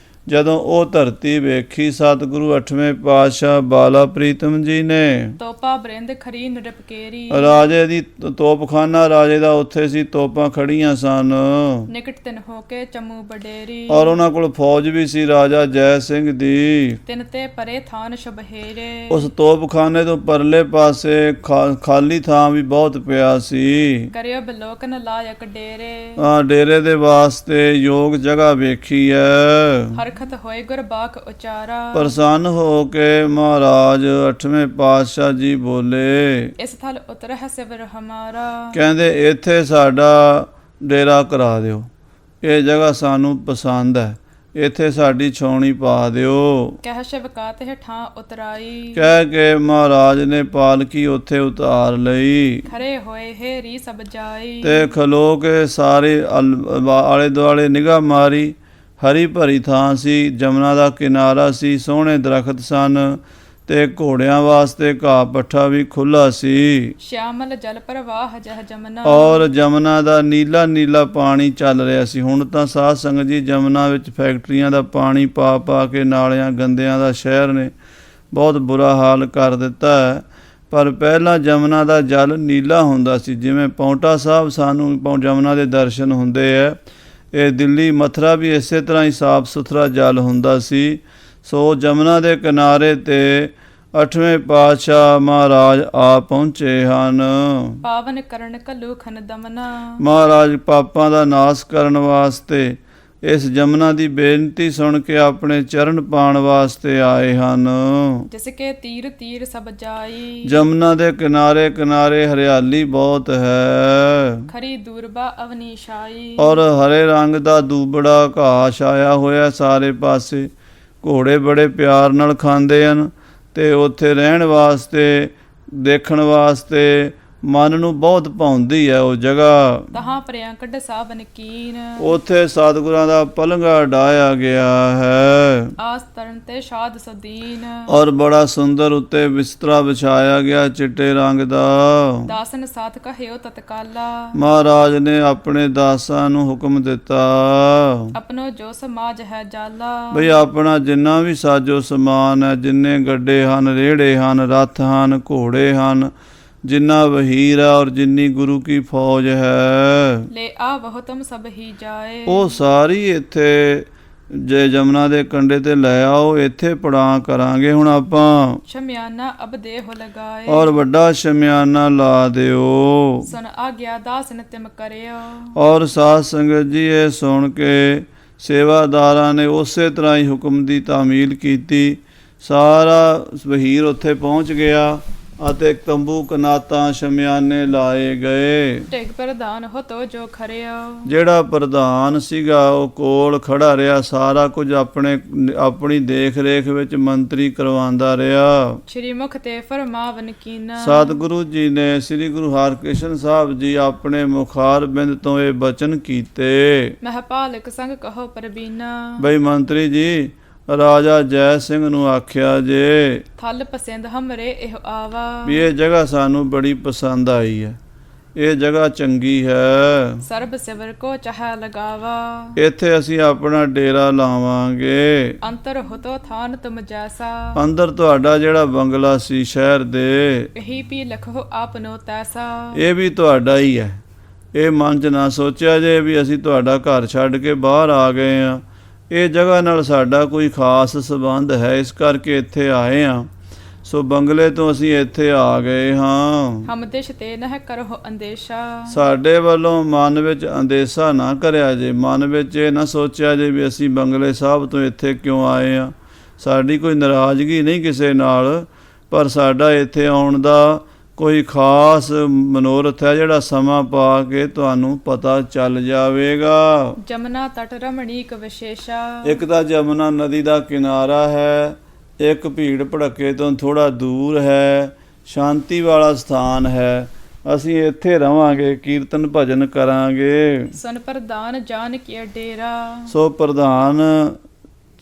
ਜਦੋਂ ਉਹ ਧਰਤੀ ਵੇਖੀ ਸਤਿਗੁਰੂ 8ਵੇਂ ਪਾਤਸ਼ਾਹ ਬਾਲਾ ਪ੍ਰੀਤਮ ਜੀ ਨੇ, ਤੋਪਾ ਬਰਿੰਦ ਖਰੀ ਨਿਰਪਕੇਰੀ। ਰਾਜੇ ਦੀ ਤੋਪਖਾਨਾ ਰਾਜੇ ਦਾ ਉੱਥੇ ਸੀ, ਤੋਪਾਂ ਖੜੀਆਂ ਸਨ। ਨਿਕਟ ਤਿਨ ਹੋ ਕੇ ਚਮੂ ਬਡੇਰੀ। ਔਰ ਉਹਨਾਂ ਕੋਲ ਫੌਜ ਵੀ ਸੀ ਰਾਜਾ ਜੈ ਸਿੰਘ ਦੀ। ਤਿਨ ਤੇ ਪਰੇ ਥਾਨ ਸ਼ਬਹੇਰੇ। ਉਸ ਤੋਪਖਾਨੇ ਤੋਂ ਪਰਲੇ ਪਾਸੇ ਖਾਲੀ ਥਾਂ ਵੀ ਬਹੁਤ ਪਿਆ ਸੀ। ਕਰਿਓ ਬਿਲੋਕਨ ਲਾਇਕ ਡੇਰੇ। ਡੇਰੇ ਦੇ ਵਾਸਤੇ ਯੋਗ ਜਗ੍ਹਾ ਵੇਖੀ ਹੈ। ਹਰਖਤ ਹੋਏ ਗੁਰਬਾਕ ਉਚਾਰਾ। ਪ੍ਰਸੰਨ ਹੋ ਕੇ ਮਹਾਰਾਜ 8ਵੇਂ ਪਾਤਸ਼ਾਹ ਜੀ ਬੋਲੇ, ਇਸ ਥਲ ਉਤਰਹਿ ਸਿਵਰ ਹਮਾਰਾ। ਕਹਿੰਦੇ ਇੱਥੇ ਸਾਡਾ ਡੇਰਾ ਕਰਾ ਦਿਓ, ਇਹ ਜਗ੍ਹਾ ਸਾਨੂੰ ਪਸੰਦ ਹੈ, ਇੱਥੇ ਸਾਡੀ ਛਾਉਣੀ ਪਾ ਦਿਓ। ਕਹਿ ਸ਼ਿਵਕਾਤ ਹੇਠਾਂ ਉਤਰਾਈ। ਕਹਿ ਕੇ ਮਹਾਰਾਜ ਨੇ ਪਾਲਕੀ ਉੱਥੇ ਉਤਾਰ ਲਈ ਖਰੇ ਹੋਏ ਹੇਰੀ ਸਭ ਜਾਈ। ਤੇ ਖਲੋ ਕੇ ਸਾਰੇ ਆਲੇ ਦੁਆਲੇ ਨਿਗਾਹ ਮਾਰੀ। ਹਰੀ ਭਰੀ ਥਾਂ ਸੀ, ਜਮਨਾ ਦਾ ਕਿਨਾਰਾ ਸੀ, ਸੋਹਣੇ ਦਰਖਤ ਸਨ ਤੇ ਘੋੜਿਆਂ ਵਾਸਤੇ ਘਾਹ ਪੱਠਾ ਵੀ ਖੁੱਲਾ ਸੀ। ਸ਼ਿਆਮਲ ਜਲ ਪ੍ਰਵਾਹ ਜਹ ਜਮਨਾ। ਔਰ ਜਮਨਾ ਦਾ ਨੀਲਾ ਨੀਲਾ ਪਾਣੀ ਚੱਲ ਰਿਹਾ ਸੀ। ਹੁਣ ਤਾਂ ਸਾਧ ਸੰਗਤ ਜੀ ਜਮਨਾ ਵਿੱਚ ਫੈਕਟਰੀਆਂ ਦਾ ਪਾਣੀ ਪਾ ਪਾ ਕੇ ਨਾਲਿਆਂ ਗੰਦਿਆਂ ਦਾ ਸ਼ਹਿਰ ਨੇ ਬਹੁਤ ਬੁਰਾ ਹਾਲ ਕਰ ਦਿੱਤਾ ਹੈ। ਪਰ ਪਹਿਲਾਂ ਜਮਨਾ ਦਾ ਜਲ ਨੀਲਾ ਹੁੰਦਾ ਸੀ। ਜਿਵੇਂ ਪੌਂਟਾ ਸਾਹਿਬ ਸਾਨੂੰ ਜਮਨਾ ਦੇ ਦਰਸ਼ਨ ਹੁੰਦੇ ਹੈ, ਇਹ ਦਿੱਲੀ ਮਥੁਰਾ ਵੀ ਇਸੇ ਤਰ੍ਹਾਂ ਹੀ ਸਾਫ ਸੁਥਰਾ ਜਲ ਹੁੰਦਾ ਸੀ। ਸੋ ਜਮਨਾ ਦੇ ਕਿਨਾਰੇ ਤੇ 8ਵੇਂ ਪਾਤਸ਼ਾਹ ਮਹਾਰਾਜ ਆ ਪਹੁੰਚੇ ਹਨ। ਪਾਵਨ ਕਰਨ ਕਲੂ ਖਨ ਦਮਨਾ। ਮਹਾਰਾਜ ਪਾਪਾਂ ਦਾ ਨਾਸ਼ ਕਰਨ ਵਾਸਤੇ ਇਸ ਜਮਨਾ ਦੀ ਬੇਨਤੀ ਸੁਣ ਕੇ ਆਪਣੇ ਚਰਨ ਪਾਉਣ ਵਾਸਤੇ ਆਏ ਹਨ। ਜਿਸ ਕੇ ਤੀਰ ਤੀਰ ਸਭ ਜਾਈ। ਜਮਨਾ ਦੇ ਕਿਨਾਰੇ ਕਿਨਾਰੇ ਹਰਿਆਲੀ ਬਹੁਤ ਹੈ। ਖਰੀ ਦੂਰਬਾ ਅਵਨੀ ਛਾਈ। ਔਰ ਹਰੇ ਰੰਗ ਦਾ ਦੂਬੜਾ ਘਾਹ ਛਾਇਆ ਹੋਇਆ ਸਾਰੇ ਪਾਸੇ। ਘੋੜੇ ਬੜੇ ਪਿਆਰ ਨਾਲ ਖਾਂਦੇ ਹਨ ਤੇ ਉੱਥੇ ਰਹਿਣ ਵਾਸਤੇ ਦੇਖਣ ਵਾਸਤੇ ਮਨ ਨੂੰ ਬਹੁਤ ਭਾਉਂਦੀ ਹੈ ਉਹ ਜਗ੍ਹਾ। ਤਹਾਂ ਪਰਿਆਂ ਕੱਢ ਸਾਵਨ ਕੀਨ। ਉੱਥੇ ਸਤਿਗੁਰਾਂ ਦਾ ਪਲੰਘਾ ਡਾਇਆ ਗਿਆ ਹੈ। ਆਸ ਤਰਨ ਤੇ ਸ਼ਾਦ ਸਦੀਨ। ਔਰ ਬੜਾ ਸੁੰਦਰ ਉੱਤੇ ਬਿਸਤਰਾ ਵਿਛਾਇਆ ਗਿਆ ਚਿੱਟੇ ਰੰਗ ਦਾ। ਦਾਸਨ ਸਾਥ ਕਹਿਓ ਤਤਕਾਲਾ। ਮਹਾਰਾਜ ਨੇ ਆਪਣੇ ਦਾਸਾਂ ਨੂੰ ਹੁਕਮ ਦਿੱਤਾ, ਆਪਣੋ ਜੋ ਸਮਾਜ ਹੈ ਜਾਲਾ। ਬਈ ਆਪਣਾ ਜਿੰਨਾ ਵੀ ਸਾਜੋ ਸਮਾਨ ਹੈ, ਜਿੰਨੇ ਗੱਡੇ ਹਨ, ਰੇੜੇ ਹਨ, ਰੱਥ ਹਨ, ਘੋੜੇ ਹਨ, ਜਿੰਨਾ ਵਹੀਰ ਹੈ ਔਰ ਜਿੰਨੀ ਗੁਰੂ ਕੀ ਫੌਜ ਹੈ, ਲੈ ਆ ਬਹੁ ਤੁਮ ਸਭ ਹੀ ਜਾਏ। ਉਹ ਸਾਰੀ ਇੱਥੇ ਜੇ ਜਮਨਾ ਦੇ ਕੰਢੇ ਤੇ ਲੈ ਆਓ, ਇੱਥੇ ਪੜਾਂ ਕਰਾਂਗੇ ਹੁਣ ਆਪਾਂ। ਸ਼ਮਿਆਨਾ ਅਬ ਦੇਹ ਲਗਾਏ। ਔਰ ਵੱਡਾ ਸ਼ਮਿਆਨਾ ਲਾ ਦਿਓ। ਸੁਨ ਆਗਿਆ ਦਾਸਨ ਤਿਮ ਕਰਿਓ। ਔਰ ਸਾਧ ਸੰਗਤ ਜੀ ਇਹ ਸੁਣ ਕੇ ਸੇਵਾਦਾਰਾਂ ਨੇ ਉਸੇ ਤਰ੍ਹਾਂ ਹੀ ਹੁਕਮ ਦੀ ਤਾਮੀਲ ਕੀਤੀ। ਸਾਰਾ ਵਹੀਰ ਉੱਥੇ ਪਹੁੰਚ ਗਿਆ ਅਤੇ ਤੰਬੂ ਕਨਾਤਾਂ ਸ਼ਮਿਆਨੇ ਲਾਏ ਗਏ। ਟਿਕ ਪ੍ਰਧਾਨ ਹੋ ਤੋ ਜੋ ਖਰਿਓ। ਜਿਹੜਾ ਪ੍ਰਧਾਨ ਸੀਗਾ ਉਹ ਕੋਲ ਖੜਾ ਰਿਹਾ, ਸਾਰਾ ਕੁਝ ਆਪਣੀ ਦੇਖ ਰੇਖ ਵਿੱਚ ਮੰਤਰੀ ਕਰਵਾਉਂਦਾ ਰਿਹਾ। ਸ਼੍ਰੀ ਮੁਖ ਤੇ ਫਰਮਾਵਨ ਕੀਨਾ। ਸਤਿਗੁਰੂ ਜੀ ਨੇ ਸ੍ਰੀ ਗੁਰੂ ਹਰਿਕ੍ਰਿਸ਼ਨ ਸਾਹਿਬ ਜੀ ਆਪਣੇ ਮੁਖਾਰ ਬਿੰਦ ਤੋਂ ਇਹ ਬਚਨ ਕੀਤੇ। ਮਹਿਪਾਲਕ ਸੰਗ ਕਹੋ ਪਰਬੀਨਾ। ਬਈ ਮੰਤਰੀ ਜੀ, ਰਾਜਾ ਜੈ ਸਿੰਘ ਨੂੰ ਆਖਿਆ ਜੇ ਥਲ ਪਸੰਦ ਹਮਰੇ ਇਹ ਆਵਾ। ਵੀ ਇਹ ਜਗ੍ਹਾ ਸਾਨੂੰ ਬੜੀ ਪਸੰਦ ਆਈ ਹੈ, ਇਹ ਜਗ੍ਹਾ ਚੰਗੀ ਹੈ, ਸਰਬ ਸਿਵਰ ਕੋ ਚਾਹ ਲਗਾਵਾ। ਇੱਥੇ ਅਸੀਂ ਆਪਣਾ ਡੇਰਾ ਲਾਵਾਂਗੇ। ਅੰਤਰ ਹੋਤੋ ਥਾਨ ਤੁਮ ਜੈਸਾ। ਅੰਦਰ ਤੁਹਾਡਾ ਜਿਹੜਾ ਬੰਗਲਾ ਸੀ ਸ਼ਹਿਰ ਦੇ, ਇਹੀ ਪੀ ਲਖੋ ਆਪਨੋ ਤੈਸਾ। ਇਹ ਵੀ ਤੁਹਾਡਾ ਹੀ ਹੈ। ਇਹ ਮਨ 'ਚ ਨਾ ਸੋਚਿਆ ਜੇ ਵੀ ਅਸੀਂ ਤੁਹਾਡਾ ਘਰ ਛੱਡ ਕੇ ਬਾਹਰ ਆ ਗਏ ਹਾਂ। ਇਹ ਜਗ੍ਹਾ ਨਾਲ ਸਾਡਾ ਕੋਈ ਖਾਸ ਸੰਬੰਧ ਹੈ, ਇਸ ਕਰਕੇ ਇੱਥੇ ਆਏ ਹਾਂ। ਸੋ ਬੰਗਲੇ ਤੋਂ ਅਸੀਂ ਇੱਥੇ ਆ ਗਏ ਹਾਂ। ਹਮ ਦਿਸ਼ ਤੇ ਨਹਿ ਕਰੋ ਅੰਦੇਸ਼ਾ। ਸਾਡੇ ਵੱਲੋਂ ਮਨ ਵਿੱਚ ਅੰਦੇਸ਼ਾ ਨਾ ਕਰਿਆ ਜੇ, ਮਨ ਵਿੱਚ ਇਹ ਨਾ ਸੋਚਿਆ ਜੇ ਵੀ ਅਸੀਂ ਬੰਗਲੇ ਸਾਹਿਬ ਤੋਂ ਇੱਥੇ ਕਿਉਂ ਆਏ ਹਾਂ। ਸਾਡੀ ਕੋਈ ਨਾਰਾਜ਼ਗੀ ਨਹੀਂ ਕਿਸੇ ਨਾਲ, ਪਰ ਸਾਡਾ ਇੱਥੇ ਆਉਣ ਦਾ ਕੋਈ ਖਾਸ ਮਨੋਰਥ ਹੈ ਜਿਹੜਾ ਸਮਾਂ ਪਾ ਕੇ ਤੁਹਾਨੂੰ ਪਤਾ ਚੱਲ ਜਾਵੇਗਾ। ਜਮਨਾ ਤਟ ਰਮਣੀਕ ਵਿਸ਼ੇਸ਼ਾ। ਇੱਕ ਤਾਂ ਜਮਨਾ ਨਦੀ ਦਾ ਕਿਨਾਰਾ ਹੈ, ਇੱਕ ਭੀੜ ਭੜੱਕੇ ਤੋਂ ਥੋੜਾ ਦੂਰ ਹੈ, ਸ਼ਾਂਤੀ ਵਾਲਾ ਸਥਾਨ ਹੈ। ਅਸੀਂ ਇੱਥੇ ਰਵਾਂਗੇ, ਕੀਰਤਨ ਭਜਨ ਕਰਾਂਗੇ। ਸੁਨ ਪ੍ਰਧਾਨ ਜਾਨ ਕੀ ਡੇਰਾ। ਸੋ ਪ੍ਰਧਾਨ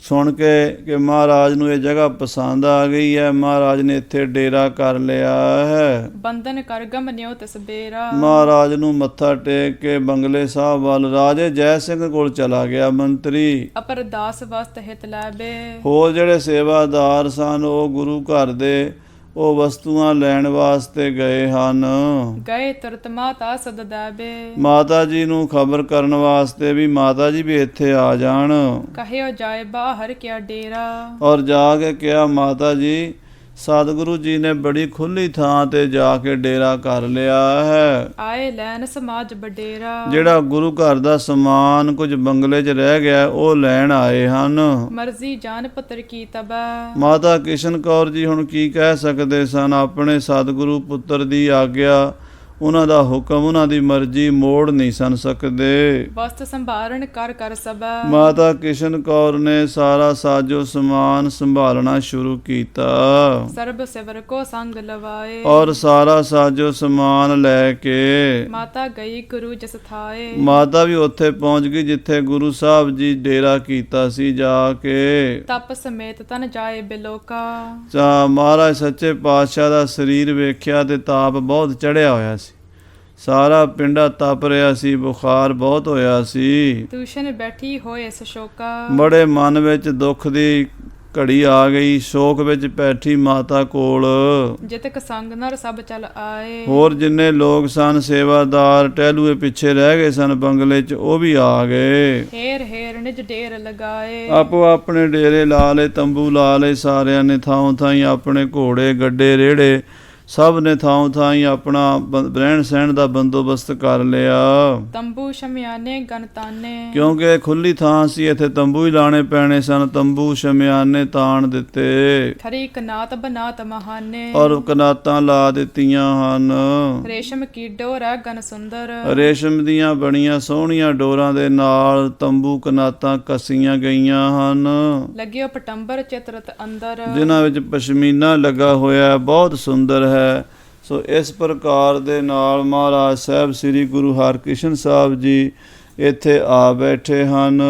ਸੁਣ ਕੇ ਕਿ ਮਹਾਰਾਜ ਨੂੰ ਇਹ ਜਗ੍ਹਾ ਪਸੰਦ ਆ ਗਈ ਹੈ, ਮਹਾਰਾਜ ਨੇ ਇੱਥੇ ਡੇਰਾ ਕਰ ਲਿਆ ਹੈ। ਬੰਧਨ ਕਰ ਗਮਨਿਓ ਤਿਸ ਬੇਰਾ। ਮਹਾਰਾਜ ਨੂੰ ਮੱਥਾ ਟੇਕ ਕੇ ਬੰਗਲੇ ਸਾਹਿਬ ਵੱਲ ਰਾਜੇ ਜੈ ਸਿੰਘ ਕੋਲ ਚਲਾ ਗਿਆ ਮੰਤਰੀ। ਅਪਰਦਾਸ ਵਸਤ ਹਿਤ ਲੈਬੇ। ਹੋਰ ਜਿਹੜੇ ਸੇਵਾਦਾਰ ਸਨ ਉਹ ਗੁਰੂ ਘਰ ਦੇ ਉਹ ਵਸਤੂਆਂ ਲੈਣ ਵਾਸਤੇ ਗਏ ਹਨ। ਗਏ ਤੁਰਤ ਮਾਤਾ ਸਦ ਦੇਬੇ। ਮਾਤਾ ਜੀ ਨੂੰ ਖਬਰ ਕਰਨ ਵਾਸਤੇ ਵੀ ਮਾਤਾ ਜੀ ਵੀ ਇੱਥੇ ਆ ਜਾਣ। ਕਹਿਓ ਜਾਏ ਬਾਹਰ ਕਿਆ ਡੇਰਾ। ਔਰ ਜਾ ਕੇ ਕਿਹਾ ਮਾਤਾ ਜੀ ਸਤਿਗੁਰੂ ਜੀ ਨੇ ਬੜੀ ਖੁੱਲੀ ਥਾਂ ਤੇ ਜਾ ਕੇ ਡੇਰਾ ਕਰ ਲਿਆ ਹੈ। ਆਏ ਲੈਣ ਸਮਾਜ ਬਡੇਰਾ। ਜਿਹੜਾ ਗੁਰੂ ਘਰ ਦਾ ਸਮਾਨ ਕੁਝ ਬੰਗਲੇ 'ਚ ਰਹਿ ਗਿਆ ਉਹ ਲੈਣ ਆਏ ਹਨ। ਮਰਜ਼ੀ ਜਾਨ ਪੁੱਤਰ ਕੀ ਤਬੈ। ਮਾਤਾ ਕਿਸ਼ਨ ਕੌਰ ਜੀ ਹੁਣ ਕੀ ਕਹਿ ਸਕਦੇ ਸਨ, ਆਪਣੇ ਸਤਿਗੁਰੂ ਪੁੱਤਰ ਦੀ ਆਗਿਆ, ਉਹਨਾਂ ਦਾ ਹੁਕਮ, ਉਹਨਾਂ ਦੀ ਮਰਜ਼ੀ ਮੋੜ ਨਹੀਂ ਸਨ ਸਕਦੇ। ਵਸਤ ਸੰਭਾਲਣ ਕਰ ਕਰ ਸਬੈ। ਮਾਤਾ ਕਿਸ਼ਨ ਕੌਰ ਨੇ ਸਾਰਾ ਸਾਜੋ ਸਮਾਨ ਸੰਭਾਲਣਾ ਸ਼ੁਰੂ ਕੀਤਾ। ਸਰਬ ਸਿਵਰ ਕੋ ਸੰਗ ਲਵਾਏ। ਔਰ ਸਾਰਾ ਸਾਜੋ ਸਮਾਨ ਲੈ ਕੇ ਮਾਤਾ ਗਈ ਗੁਰੂ ਜਸ ਥਾਏ। ਮਾਤਾ ਵੀ ਉੱਥੇ ਪਹੁੰਚ ਗਈ ਜਿੱਥੇ ਗੁਰੂ ਸਾਹਿਬ ਜੀ ਡੇਰਾ ਕੀਤਾ ਸੀ। ਜਾ ਕੇ ਤਪ ਸਮੇਤ ਤਨ ਜਾਏ ਬਿਲੋਕਾ। ਮਹਾਰਾਜ ਸੱਚੇ ਪਾਤਸ਼ਾਹ ਦਾ ਸਰੀਰ ਵੇਖਿਆ ਤੇ ਤਾਪ ਬਹੁਤ ਚੜਿਆ ਹੋਇਆ ਸੀ, ਸਾਰਾ ਪਿੰਡਾ ਤਪ ਰਿਹਾ ਸੀ, ਬੁਖਾਰ ਬਹੁਤ ਹੋਇਆ ਸੀ। ਤੂਸ਼ਨ ਬੈਠੀ ਹੋਏ ਸਸ਼ੋਕਾ। ਬੜੇ ਮਨ ਵਿੱਚ ਦੁੱਖ ਦੀ ਘੜੀ ਆ ਗਈ, ਸ਼ੋਕ ਵਿੱਚ ਬੈਠੀ ਮਾਤਾ ਕੋਲ। ਜਿਤਕ ਸੰਗ ਨਰ ਸਭ ਚਲ ਆਏ। ਹੋਰ ਜਿੰਨੇ ਲੋਕ ਸਨ ਸੇਵਾਦਾਰ ਟਹਿਲੂਏ ਪਿੱਛੇ ਰਹਿ ਗਏ ਸਨ ਬੰਗਲੇ 'ਚ, ਉਹ ਵੀ ਆ ਗਏ। ਹੇਰ ਹੇਰ ਨਿਜ ਢੇਰ ਲਗਾਏ। ਆਪੋ ਆਪਣੇ ਡੇਰੇ ਲਾ ਲਏ, ਤੰਬੂ ਲਾ ਲਏ, ਸਾਰਿਆਂ ਨੇ ਥਾਂ ਥਾਈਂ ਆਪਣੇ ਘੋੜੇ ਗੱਡੇ ਰੇੜੇ ਸਭ ਨੇ ਥਾਂ ਥਾਈਂ ਆਪਣਾ ਰਹਿਣ ਸਹਿਣ ਦਾ ਬੰਦੋਬਸਤ ਕਰ ਲਿਆ। ਤੰਬੂ ਸ਼ਮਿਆਨੇ ਗਨਤਾਨੇ। ਕਿਉਂਕਿ ਖੁੱਲੀ ਥਾਂ ਸੀ, ਇੱਥੇ ਤੰਬੂ ਹੀ ਲਾਣੇ ਪੈਣੇ ਸਨ। ਤੰਬੂ ਸ਼ਮਿਆਨੇ ਤਾਣ ਦਿੱਤੇ। ਖਰੀ ਕਨਾਤ ਬਨਾਤ ਮਹਾਨੇ। ਔਰ ਕਨਾਤਾਂ ਲਾ ਦਿੱਤੀਆਂ ਹਨ। ਰੇਸ਼ਮ ਕੀ ਡੋਰਾ ਗਨ ਸੁੰਦਰ। ਰੇਸ਼ਮ ਦੀਆਂ ਬਣੀਆਂ ਸੋਹਣੀਆਂ ਡੋਰਾਂ ਦੇ ਨਾਲ ਤੰਬੂ ਕਨਾਤਾਂ ਕੱਸੀਆਂ ਗਈਆਂ ਹਨ। ਲੱਗਿਓ ਪਟੰਬਰ ਚਿਤਰਤ ਅੰਦਰ। ਜਿਨ੍ਹਾਂ ਵਿੱਚ ਪਸ਼ਮੀਨਾ ਲੱਗਾ ਹੋਇਆ ਬਹੁਤ ਸੁੰਦਰ ਹੈ। ਸੋ ਇਸ ਪ੍ਰਕਾਰ ਦੇ ਨਾਲ ਮਹਾਰਾਜ ਸਾਹਿਬ ਸ੍ਰੀ ਗੁਰੂ ਹਰਕ੍ਰਿਸ਼ਨ ਸਾਹਿਬ ਜੀ ਇੱਥੇ ਆ ਬੈਠੇ ਹਨ।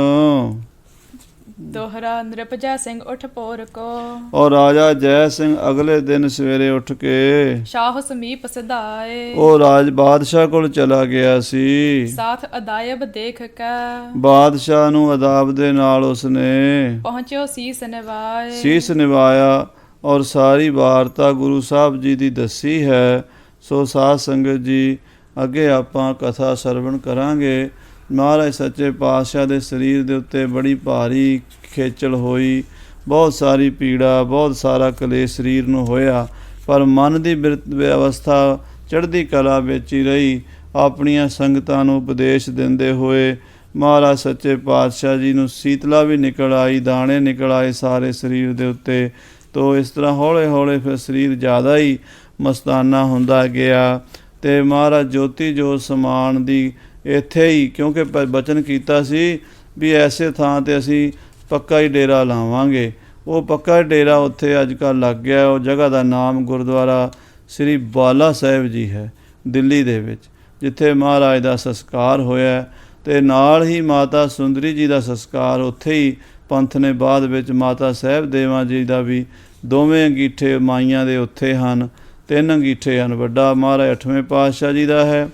ਦੋਹਰਾ ਨਿਰਭਜਾ ਸਿੰਘ ਉਠ ਪੋਰ ਕੋ। ਔਰ ਰਾਜਾ ਜੈ ਸਿੰਘ ਅਗਲੇ ਦਿਨ ਸਵੇਰੇ ਉੱਠ ਕੇ ਸ਼ਾਹ ਸਮੀਪ ਸਦਾਏ। ਉਹ ਰਾਜ ਬਾਦਸ਼ਾਹ ਕੋਲ ਚਲਾ ਗਿਆ ਸੀ। ਸਾਥ ਅਦਾਇਬ ਦੇਖ ਕੇ। ਬਾਦਸ਼ਾਹ ਨੂੰ ਅਦਾਬ ਦੇ ਨਾਲ ਉਸਨੇ ਪਹੁੰਚਿਓ ਸੀਸ ਨਿਵਾਏ। ਸੀਸ ਨਿਵਾਇਆ ਔਰ ਸਾਰੀ ਵਾਰਤਾ ਗੁਰੂ ਸਾਹਿਬ ਜੀ ਦੀ ਦੱਸੀ ਹੈ। ਸੋ ਸਾਧ ਸੰਗਤ ਜੀ ਅੱਗੇ ਆਪਾਂ ਕਥਾ ਸਰਵਣ ਕਰਾਂਗੇ। ਮਹਾਰਾਜ ਸੱਚੇ ਪਾਤਸ਼ਾਹ ਦੇ ਸਰੀਰ ਦੇ ਉੱਤੇ ਬੜੀ ਭਾਰੀ ਖੇਚਲ ਹੋਈ, ਬਹੁਤ ਸਾਰੀ ਪੀੜਾ, ਬਹੁਤ ਸਾਰਾ ਕਲੇਸ਼ ਸਰੀਰ ਨੂੰ ਹੋਇਆ, ਪਰ ਮਨ ਦੀ ਅਵਸਥਾ ਚੜ੍ਹਦੀ ਕਲਾ ਵਿੱਚ ਹੀ ਰਹੀ। ਆਪਣੀਆਂ ਸੰਗਤਾਂ ਨੂੰ ਉਪਦੇਸ਼ ਦਿੰਦੇ ਹੋਏ ਮਹਾਰਾਜ ਸੱਚੇ ਪਾਤਸ਼ਾਹ ਜੀ ਨੂੰ ਸੀਤਲਾ ਵੀ ਨਿਕਲ ਆਈ, ਦਾਣੇ ਨਿਕਲ ਆਏ ਸਾਰੇ ਸਰੀਰ ਦੇ ਉੱਤੇ। ਤੋ ਇਸ ਤਰ੍ਹਾਂ ਹੌਲੇ ਹੌਲੇ ਫਿਰ ਸਰੀਰ ਜ਼ਿਆਦਾ ਹੀ ਮਸਤਾਨਾ ਹੁੰਦਾ ਗਿਆ। ਅਤੇ ਮਹਾਰਾਜ ਜੋਤੀ ਜੋਤ ਸਮਾਨ ਦੀ ਇੱਥੇ ਹੀ, ਕਿਉਂਕਿ ਬਚਨ ਕੀਤਾ ਸੀ ਵੀ ਐਸੇ ਥਾਂ 'ਤੇ ਅਸੀਂ ਪੱਕਾ ਹੀ ਡੇਰਾ ਲਾਵਾਂਗੇ। ਉਹ ਪੱਕਾ ਡੇਰਾ ਉੱਥੇ ਅੱਜ ਕੱਲ੍ਹ ਲੱਗ ਗਿਆ। ਉਹ ਜਗ੍ਹਾ ਦਾ ਨਾਮ ਗੁਰਦੁਆਰਾ ਸ੍ਰੀ ਬਾਲਾ ਸਾਹਿਬ ਜੀ ਹੈ ਦਿੱਲੀ ਦੇ ਵਿੱਚ, ਜਿੱਥੇ ਮਹਾਰਾਜ ਦਾ ਸੰਸਕਾਰ ਹੋਇਆ। ਅਤੇ ਨਾਲ ਹੀ ਮਾਤਾ ਸੁੰਦਰੀ ਜੀ ਦਾ ਸੰਸਕਾਰ ਉੱਥੇ ਹੀ ਪੰਥ ਨੇ ਬਾਅਦ ਵਿੱਚ ਮਾਤਾ ਸਾਹਿਬ ਦੇਵਾਂ ਜੀ ਦਾ ਵੀ ਦੋਵੇਂ ਅੰਗੀਠੇ ਮਾਈਆਂ ਦੇ ਉੱਥੇ ਹਨ। 3 ਅੰਗੀਠੇ ਹਨ। ਵੱਡਾ ਮਹਾਰਾਜ 8ਵੇਂ ਪਾਤਸ਼ਾਹ ਜੀ ਦਾ ਹੈ,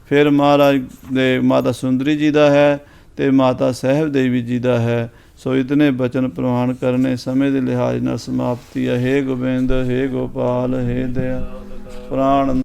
ਫਿਰ ਮਹਾਰਾਜ ਦੇ ਮਾਤਾ ਸੁੰਦਰੀ ਜੀ ਦਾ ਹੈ ਅਤੇ ਮਾਤਾ ਸਾਹਿਬ ਦੇਵੀ ਜੀ ਦਾ ਹੈ। ਸੋ ਇਤਨੇ ਬਚਨ ਪ੍ਰਵਾਨ ਕਰਨੇ ਸਮੇਂ ਦੇ ਲਿਹਾਜ਼ ਨਾਲ ਸਮਾਪਤੀ ਹੈ। ਹੇ ਗੋਬਿੰਦ, ਹੇ ਗੋਪਾਲ, ਹੇ ਦਇਆ ਪ੍ਰਾਣ